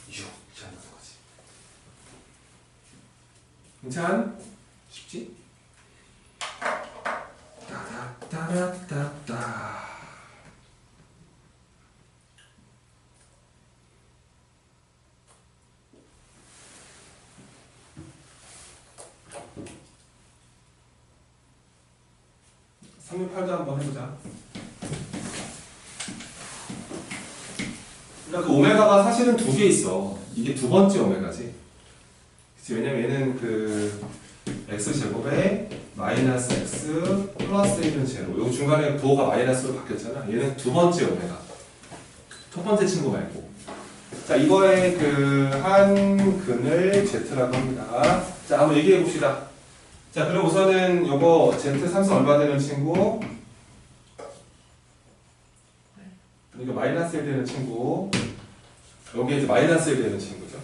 6 이렇게 하는 거지. 괜찮? 쉽지? 따라따라따따 368도 한번 해보자. 그러니까 그 오메가가 사실은 두 개 있어. 이게 두 번째 오메가지. 그치? 왜냐면 얘는 x제곱에 마이너스 x 플러스 1은 제로. 요 중간에 부호가 마이너스로 바뀌었잖아. 얘는 두 번째 오메가. 첫 번째 친구 말고. 자, 이거의 한 근을 z라고 합니다. 자, 한번 얘기해 봅시다. 자, 그럼 우선은 요거 z3선 얼마 되는 친구? 이거 마이너스 1 되는 친구. 여기 이제 마이너스 1 되는 친구죠.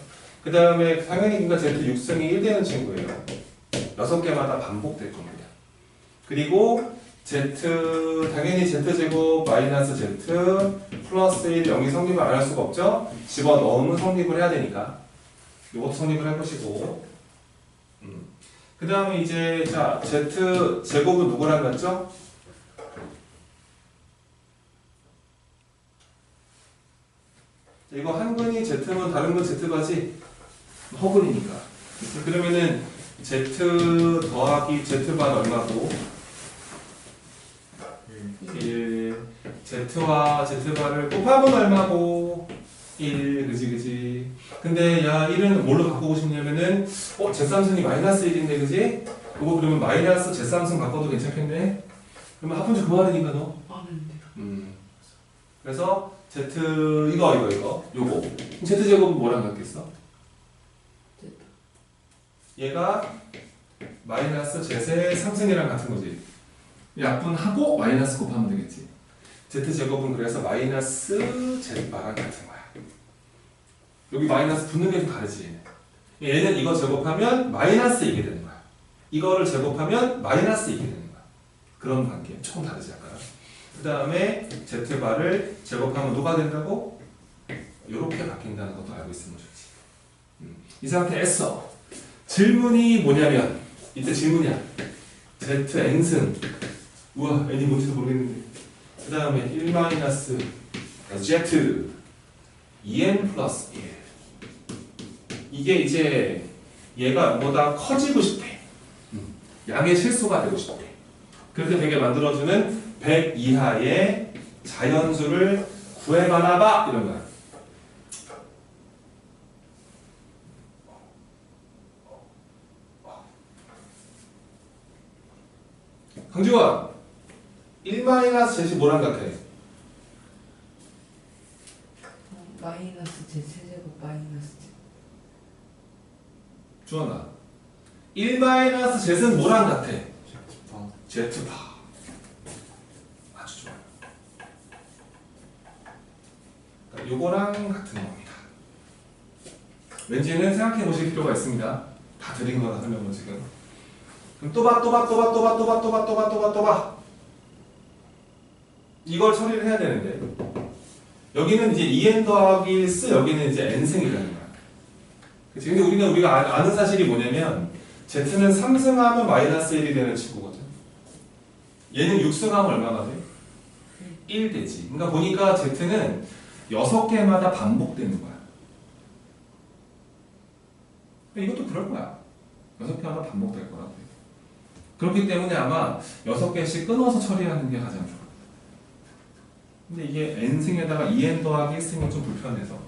그 다음에 당연히 그러니까 z6승이 1 되는 친구예요. 6개마다 반복될 겁니다. 그리고 당연히 z제곱 마이너스 z 플러스 1 0이 성립을 안 할 수가 없죠. 집어넣으면 성립을 해야 되니까 이것도 성립을 해보시고 그 다음에 이제 자 z제곱은 누구랑 같죠? 이거 한 근이 z면 다른 건 z바지 허근이니까. 그러면은 z 더하기 z반 얼마고? 1 z와 z반을 곱하면 얼마고? 1 그지. 근데 야 1은 뭘로 바꾸고 싶냐면은 Z3승이 마이너스 1인데 그지? 그거 그러면 마이너스 Z3승 바꿔도 괜찮겠네? 그러면 합분주 그만하니까 너. 아는데요. 그래서 Z 이거 요거 Z 제곱은 뭐랑 같겠어? 얘가 마이너스 Z의 3승이랑 같은 거지. 약분하고 마이너스 곱하면 되겠지. Z 제곱은 그래서 마이너스 Z바랑 같은 거야. 여기 마이너스 붙는 게 좀 다르지. 얘는 이거 제곱하면 마이너스 이게 되는 거야. 이거를 제곱하면 마이너스 이게 되는 거야. 그런 관계. 조금 다르지 아까. 그 다음에 Z바를 제곱하면 누가 된다고? 이렇게 바뀐다는 것도 알고 있으면 좋지. 이 상태에서 질문이 뭐냐면 이때 질문이야. Z n승. 우와 n이 뭔지도 모르겠는데. 그 다음에 1 마이너스 Z 2n 플러스 1. 이게 이제 얘가 뭐보다 커지고 싶대. 양의 실수가 되고 싶대. 그렇게 되게 만들어주는 100 이하의 자연수를 구해봐라 이런 거야. 강지원 1-Z이 뭐랑 같아? 마이너스 제 세제곱 마이너스 제. 주원아 1-Z은 뭐랑 같아? Z파. Z파. 아주 좋아요. 그러니까 요거랑 같은 겁니다. 왠지는 생각해 보실 필요가 있습니다. 다 드린 거라 설명을 지금. 그럼 또 봐. 이걸 처리를 해야 되는데 여기는 이제 2n 더하기 1 여기는 이제 n승이라는 거야. 그치? 근데 우리가 아는 사실이 뭐냐면 Z는 3승하면 마이너스 1이 되는 친구거든. 얘는 6승하면 얼마나 돼? 1 되지. 그러니까 보니까 Z는 6개마다 반복되는 거야. 이것도 그럴 거야. 6개마다 반복될 거라고. 그렇기 때문에 아마 6개씩 끊어서 처리하는 게 가장 좋아. 근데 이게 n승에다가 2n 더하기 1승은 좀 불편해서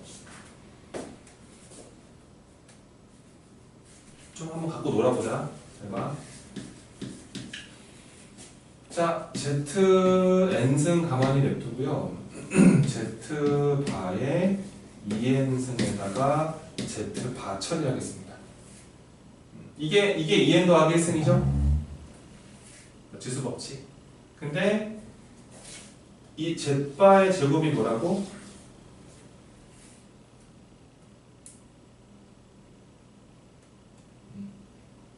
좀 한번 갖고 놀아보자. 잘 봐. 자, Z n승 가만히 냅두고요. Z 바에 2n승에다가 Z 바 처리하겠습니다. 이게 2n 더하기 1승이죠? 지수 법칙. 근데 이 Z바의 제곱이 뭐라고?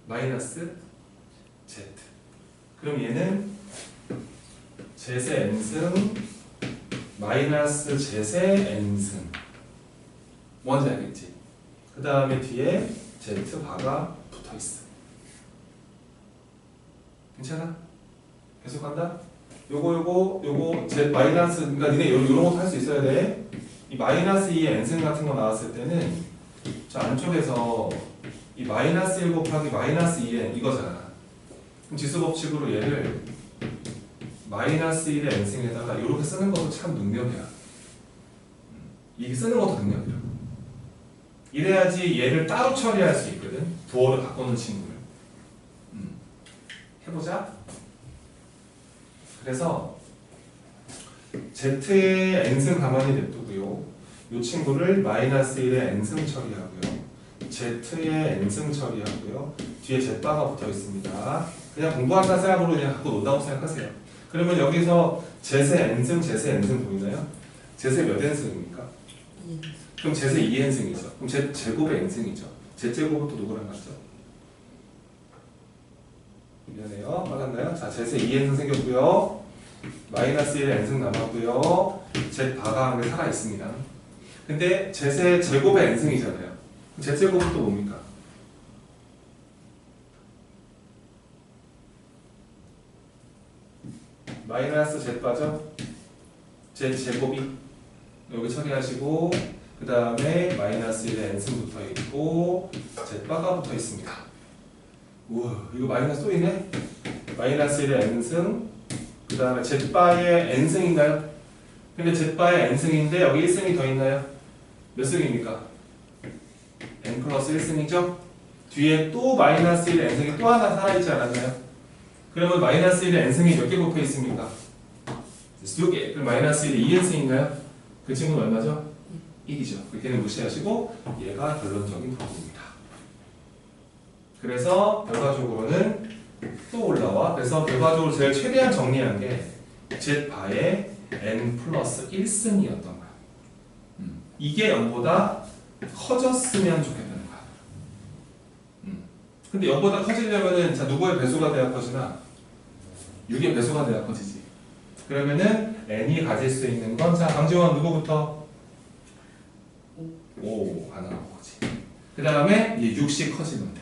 마이너스 Z. 그럼 얘는 Z의 n승 마이너스 Z의 n승. 뭔지 알겠지? 그 다음에 뒤에 Z바가 붙어있어. 괜찮아? 계속 간다? 요거 Z 마이너스, 그러니까 니네 요런 것도 할 수 있어야 돼. 이 마이너스 2의 n승 같은 거 나왔을 때는 저 안쪽에서 이 마이너스 1 곱하기 마이너스 2n 이거잖아. 그럼 지수 법칙으로 얘를 마이너스 1의 n승에다가 이렇게 쓰는 것도 참 능력이야. 이게 쓰는 것도 능력이야. 이래야지 얘를 따로 처리할 수 있거든. 부호를 바꾸는 친구를. 해보자. 그래서 Z의 n승 가만히 냅두고요. 이 친구를 마이너스 1의 n승 처리하고요. Z의 n승 처리하고요. 뒤에 Z바가 붙어 있습니다. 그냥 공부한다는 생각으로 그냥 갖고 논다고 생각하세요. 그러면 여기서 Z의 n승, Z의 n승 보이나요? Z의 몇 n승입니까? 그럼 Z의 2n승이죠. 그럼 Z 제곱의 n승이죠. Z 제곱은 또 누구랑 같죠? 미안해요. 빨랐나요? 자, Z의 2n승 생겼고요. 마이너스 1의 n승 남았고요. Z 바가 한 개 살아 있습니다. 근데 Z의 제곱의 n승이잖아요. Z 제곱은 또 뭡니까? 마이너스 Z 바죠? Z 제곱이 여기 처리하시고 그 다음에 마이너스 1의 n승 붙어 있고 Z 바가 붙어 있습니다. 우와, 이거 마이너스 또 있네? 마이너스 1의 n승 그 다음에 Z바의 n승인가요? 근데 Z바의 n승인데 여기 1승이 더 있나요? 몇 승입니까? n 플러스 1승이죠? 뒤에 또 마이너스 1의 n승이 또 하나 살아있지 않았나요? 그러면 마이너스 1의 n승이 몇 개 곱해 있습니까? 2개. 그럼 마이너스 1의 2n승인가요? 그 친구는 얼마죠? 1이죠. 그렇게는 무시하시고 얘가 결론적인 답입니다. 그래서 결과적으로는 또 올라와. 그래서 결과적으로 제일 최대한 정리한 게 Z바의 n 플러스 1승이었던 거야. 이게 0보다 커졌으면 좋겠다는 거야. 근데 0보다 커지려면은 자 누구의 배수가 돼야 커지나? 6의 배수가 돼야 커지지. 그러면은 n이 가질 수 있는 건 자 강지원 누구부터? 5가 나온 거지. 그 다음에 6씩 커지면 돼.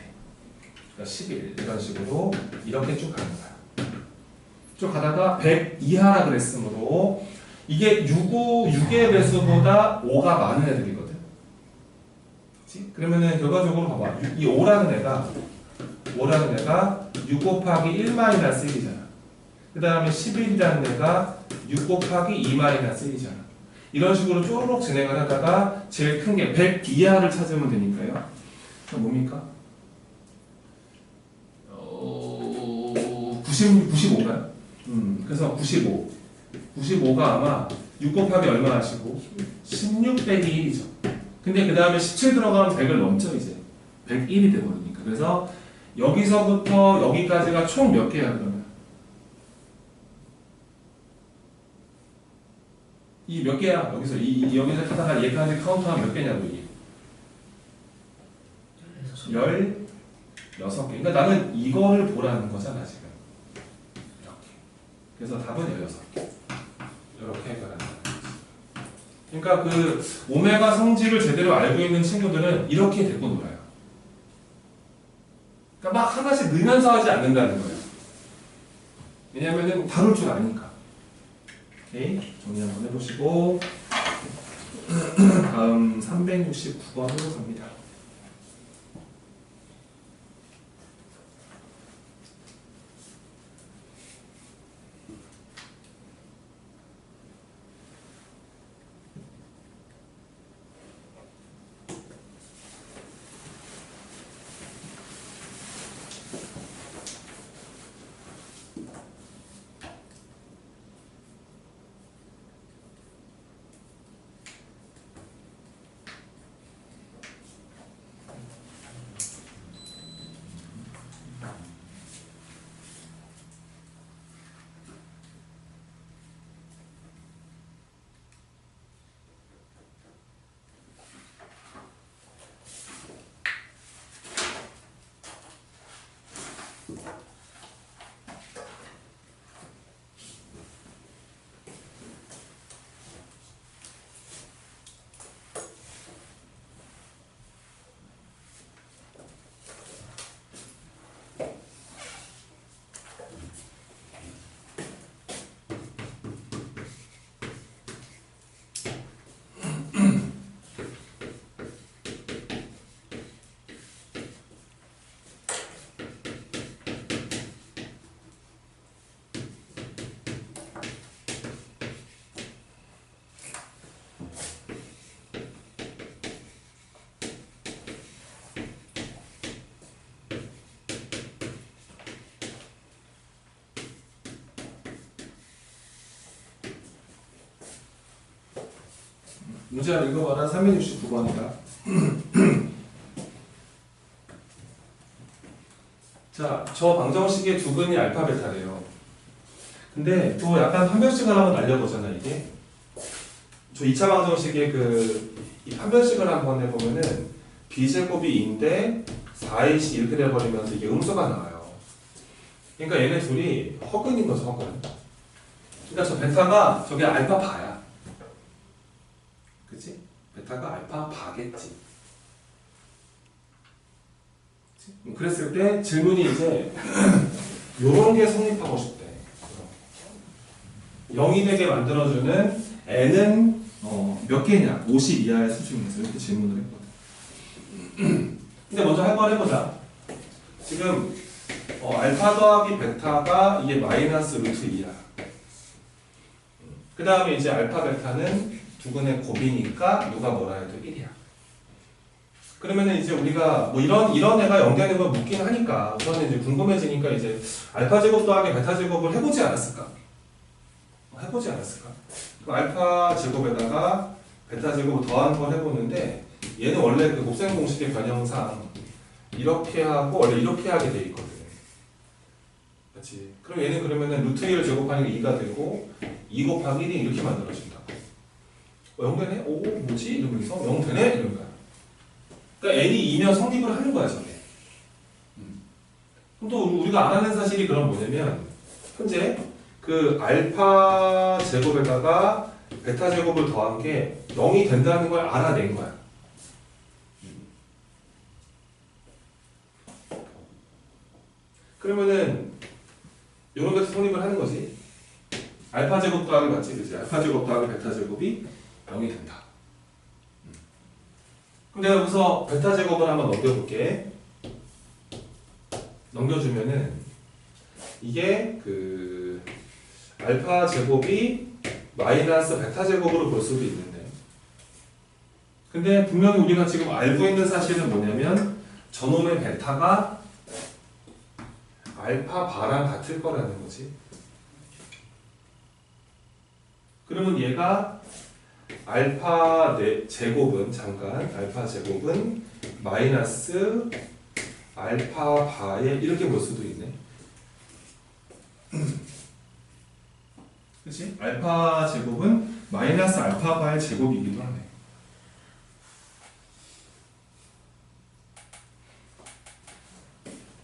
그러니까 11 이런 식으로 이렇게 쭉 가는 거야. 쭉 가다가 100 이하라 그랬으므로 이게 6의 배수보다 5가 많은 애들이거든. 그치? 그러면은 결과적으로 봐봐. 이 5라는 애가 6 곱하기 1 마이너스 1이잖아. 그 다음에 11이라는 애가 6 곱하기 2 마이너스 1이잖아. 이런 식으로 쪼르륵 진행을 하다가 제일 큰 게 100 이하를 찾으면 되니까요. 그럼 뭡니까? 95가요? 그래서 95가 아마 6 곱하기 얼마 하시고 16 빼기 1이죠. 근데 그 다음에 17 들어가면 100을 넘죠 이제. 101이 되거든요. 그래서 여기서부터 여기까지가 총 몇 개야 그러면? 이 몇 개야? 여기서 여기서 하다가 얘까지 카운트하면 몇 개냐고 이게. 16개. 그러니까 나는 이거를 보라는 거잖아 지금. 이렇게. 그래서 답은 16개. 이렇게 해결하는 거지. 그러니까 그 오메가 성질을 제대로 알고 있는 친구들은 이렇게 데리고 놀아요. 그러니까 막 하나씩 늘면서 하지 않는다는 거예요. 왜냐면은 다룰 줄 아니까. 오케이. 정리 한번 해보시고 다음 369번으로 갑니다. 문제를 읽어봐라. 369번이다. 자, 저 방정식의 두 근이 알파 베타래요. 근데 또 약간 판별식을 한번 알려보잖아 이게. 저 2차 방정식의 이 판별식을 한번 해보면은 b제곱이 2인데 4ac 이렇게 돼버리면서 이게 음수가 나와요. 그러니까 얘네 둘이 허근인 거죠, 허근. 그러니까 저 베타가 저게 알파 바야. 그치? 베타가 알파 바겠지. 그치? 그랬을 때 질문이 이제 요런 게 성립하고 싶대. 0이 되게 만들어주는 n은 몇 개냐? 50 이하의 수 중에서 이렇게 질문을 했거든. 근데 먼저 한번 해보자. 지금 알파 더하기 베타가 이게 마이너스 루트 2야. 그 다음에 이제 알파 베타는 두근의 곱이니까 누가 뭐라 해도 1이야. 그러면은 이제 우리가 뭐 이런 애가 0 되는 걸 묻긴 하니까 우선은 이제 궁금해지니까 이제 알파 제곱 더하기 베타 제곱을 해보지 않았을까? 해보지 않았을까? 그 알파 제곱에다가 베타 제곱을 더하는 걸 해보는데 얘는 원래 그 곱셈 공식의 변형상 이렇게 하고 원래 이렇게 하게 돼 있거든. 그렇지? 그럼 얘는 그러면은 루트 1을 제곱하니까 2가 되고 2 곱하기 1이 이렇게 만들어진다고. 0 되네? 오 뭐지? 이러면서 0 되네? 이런 거야. 그러니까 n이 2면 성립을 하는 거야 저게. 그럼 또 우리가 안 하는 사실이 그럼 뭐냐면 현재 그 알파 제곱에다가 베타 제곱을 더한 게 0이 된다는 걸 알아낸 거야. 그러면은 이런 것도 성립을 하는 거지. 알파 제곱 더하기 맞지, 그지? 알파 제곱 더하기 베타 제곱이 0이 된다. 그럼 내가 여기서 베타 제곱을 한번 넘겨볼게. 넘겨주면은 이게 그 알파 제곱이 마이너스 베타 제곱으로 볼 수도 있는데, 근데 분명히 우리가 지금 알고 있는 사실은 뭐냐면 저놈의 베타가 알파 바랑 같을 거라는 거지. 그러면 얘가 알파 제곱은 알파 제곱은 마이너스 알파 바에 이렇게 볼 수도 있네. 그치? 알파 제곱은 마이너스 알파 바의 제곱이기도 하네.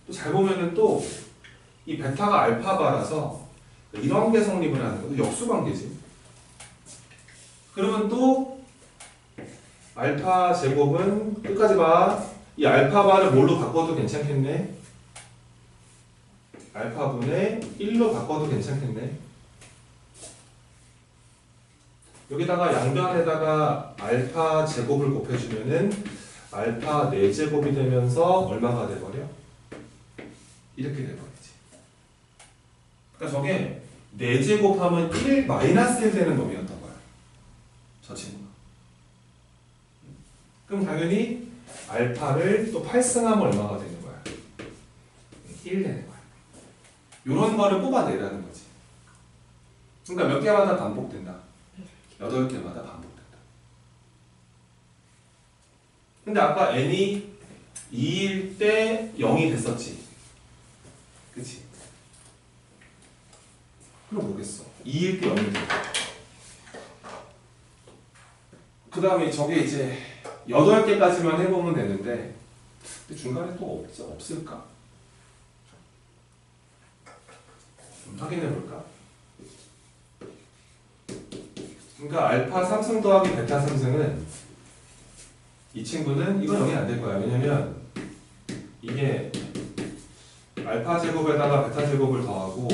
또 잘 보면은 또 이 베타가 알파 바라서 이런 게 성립을 하는 거도 역수 관계지. 그러면 또 알파 제곱은 끝까지 봐. 이 알파 바를 뭘로 바꿔도 괜찮겠네. 알파분의 1로 바꿔도 괜찮겠네. 여기다가 양변에다가 알파 제곱을 곱해주면은 알파 4제곱이 되면서 얼마가 돼버려? 이렇게 돼버리지. 그러니까 저게 4제곱 하면 1 마이너스 1 되는 놈이었던 거야. 저 친구가. 그럼 당연히 알파를 또 8승하면 얼마가 되는 거야? 1 되는 거야. 요런 거를 뽑아내라는 거지. 그러니까 몇 개마다 반복된다. 8개마다 반복된다. 근데 아까 n이 2일 때 0이 됐었지. 그치? 그럼 뭐겠어? 2일 때 0이 돼. 그 다음에 저게 이제 8개까지만 해보면 되는데, 근데 중간에 또 없을까? 좀 확인해볼까? 그러니까 알파 3승 더하기 베타 3승은 이 친구는 이건 0이 안 될 거야. 왜냐면 이게 알파 제곱에다가 베타 제곱을 더하고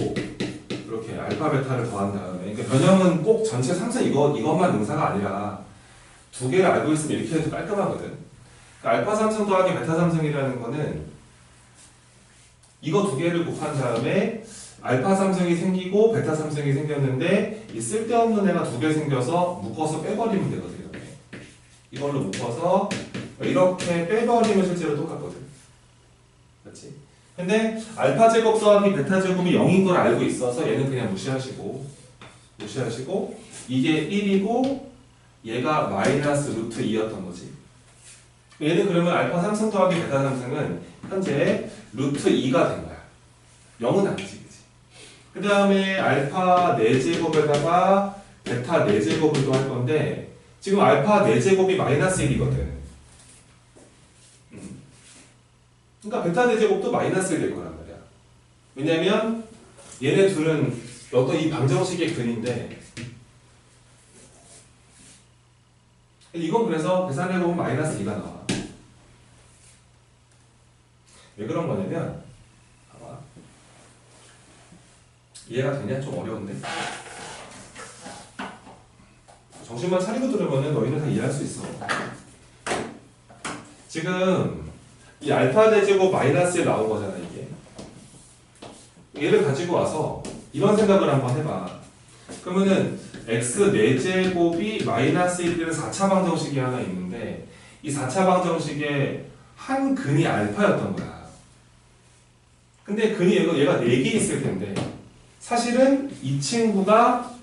이렇게 알파 베타를 더한 다음에, 그러니까 변형은 꼭 전체 3승 이것만 능사가 아니라 두 개를 알고 있으면 이렇게 해도 깔끔하거든. 그러니까 알파 3승 더하기 베타 3승이라는 거는 이거 두 개를 곱한 다음에 알파 3승이 생기고 베타 3승이 생겼는데 이 쓸데없는 애가 두 개 생겨서 묶어서 빼버리면 되거든요. 이걸로 묶어서 이렇게 빼버리면 실제로 똑같거든. 그렇지? 근데 알파 제곱 더하기 베타 제곱이 0인 걸 알고 있어서 얘는 그냥 무시하시고 이게 1이고 얘가 마이너스 루트 2였던 거지. 얘는 그러면 알파 3승 더하기 베타 3승은 현재 루트 2가 된 거야. 0은 아니지. 그 다음에 알파 4제곱에다가 베타 4제곱을 또 할 건데 지금 알파 4제곱이 마이너스 1이거든. 그러니까 베타 4제곱도 마이너스 1일 거란 말이야. 왜냐면 얘네 둘은 어떤 이 방정식의 근인데 이건 그래서 계산해보면 마이너스 2가 나와. 왜 그런 거냐면 봐봐. 이해가 되냐? 좀 어려운데? 정신만 차리고 들으면 너희는 다 이해할 수 있어. 지금 이 알파 대제곱 마이너스에 나온 거잖아 이게. 얘를 가지고 와서 이런 생각을 한번 해봐. 그러면은 x 4제곱이 마이너스 1이 되는 4차 방정식이 하나 있는데 이 4차 방정식에 한 근이 알파였던 거야. 근데 근이 얘가 4개 있을 텐데 사실은 이 친구가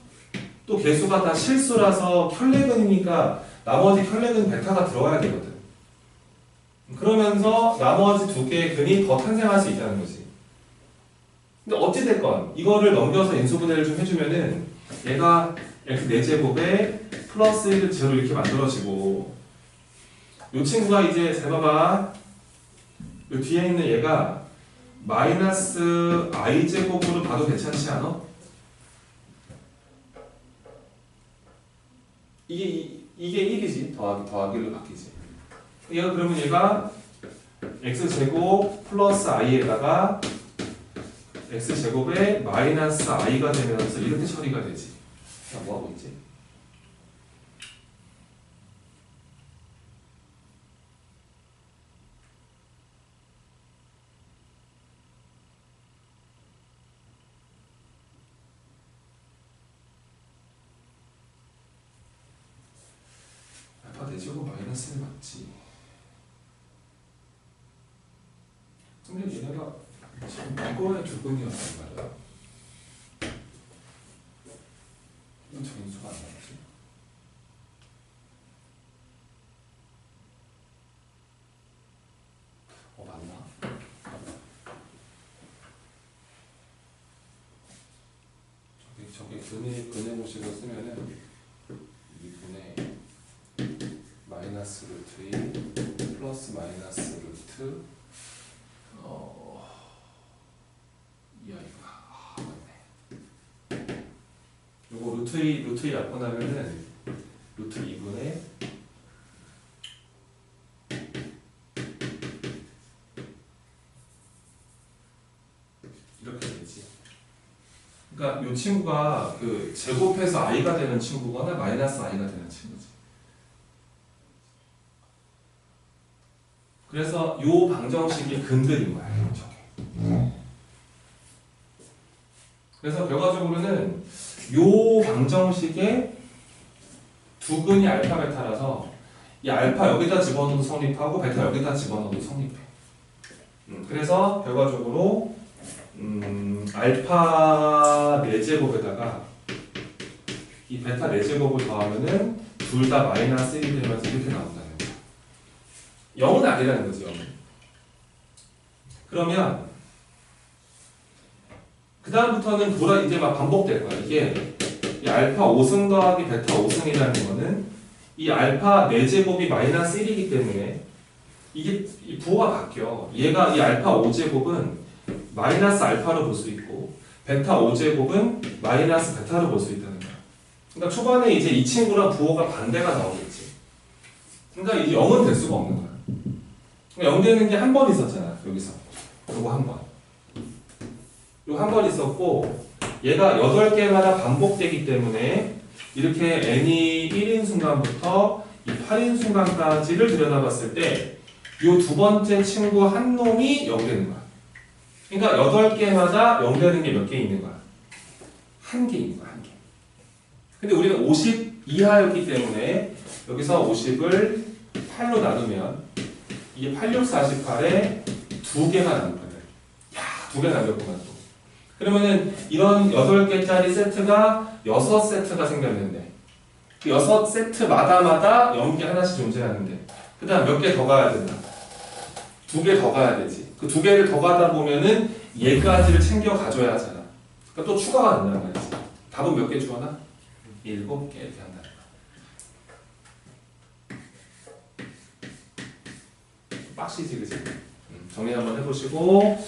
또 개수가 다 실수라서 켤레근이니까 나머지 켤레근 베타가 들어가야 되거든. 그러면서 나머지 두 개의 근이 더 탄생할 수 있다는 거지. 근데 어찌됐건 이거를 넘겨서 인수분해를 좀 해주면은 얘가 x 4제곱에 플러스 1 제로 이렇게 만들어지고 이 친구가 이제 잘 봐봐. 이 뒤에 있는 얘가 마이너스 i 제곱으로 봐도 괜찮지 않아? 이게 1이지. 더하기로 바뀌지. 얘가 그러면 얘가 x제곱 플러스 i에다가 x제곱에 마이너스 i가 되면서 이렇게 처리가 되지. 자, 뭐하고 있지? 알파 대제곱 마이너스 1 맞지? 근데 얘네가 지금 이거의 두 근이었단 말이야. 이건 정수가 안 나오지? 맞나? 저게 근의 공식을 쓰면은 이 근에 마이너스 루트 1 플러스 마이너스 루트 이 아이가 맞네. 요거 루트 2 약분 하면은 루트 2분의 이렇게 되지. 그러니까 이 친구가 그 제곱해서 i가 되는 친구거나 마이너스 i가 되는 친구지. 그래서 요 방정식이 근들인 거야. 저게. 그래서 결과적으로는 요 방정식에 두 근이 알파 베타라서 이 알파 여기다 집어넣어도 성립하고 베타 여기다 집어넣어도 성립해. 그래서 결과적으로 알파 4제곱에다가 이 베타 4제곱을 더하면은 둘 다 마이너스 1이 되면서 이렇게 나온다는 거야. 0은 아니라는 거지, 0은. 그러면 그 다음부터는 이제 막 반복될 거야. 이게 이 알파 5승 더하기 베타 5승이라는 거는 이 알파 4제곱이 마이너스 1이기 때문에 이게 이 부호가 바뀌어. 얘가 이 알파 5제곱은 마이너스 알파로 볼 수 있고 베타 5제곱은 마이너스 베타로 볼 수 있다는 거야. 그러니까 초반에 이제 이 친구랑 부호가 반대가 나오겠지. 그러니까 이제 0은 될 수가 없는 거야. 그러니까 0 되는 게 한 번 있었잖아. 여기서 요거 한 번. 요 한 번 있었고 얘가 8개마다 반복되기 때문에 이렇게 n이 1인 순간부터 이 8인 순간까지를 들여다봤을 때 요 두 번째 친구 한 놈이 0 되는 거야. 그러니까 8개마다 0 되는 게 몇 개 있는 거야? 한 개 있는 거야, 한 개. 근데 우리는 50 이하였기 때문에 여기서 50을 8로 나누면 이게 8, 6, 48에 2개가 남거든. 야, 2개 남겼구나 또. 그러면은 이런 8개짜리 세트가 6세트가 생겼는데 그 6세트마다 0개 하나씩 존재하는데 그 다음 몇 개 더 가야 된다. 2개 더 가야 되지. 그 2개를 더 가다 보면은 얘까지를 챙겨 가줘야 하잖아. 그러니까 또 추가가 안 나는 거지. 답은 몇 개 주어나? 7개 이렇게 한다는 거야. 빡시지, 그치? 정리 한번 해보시고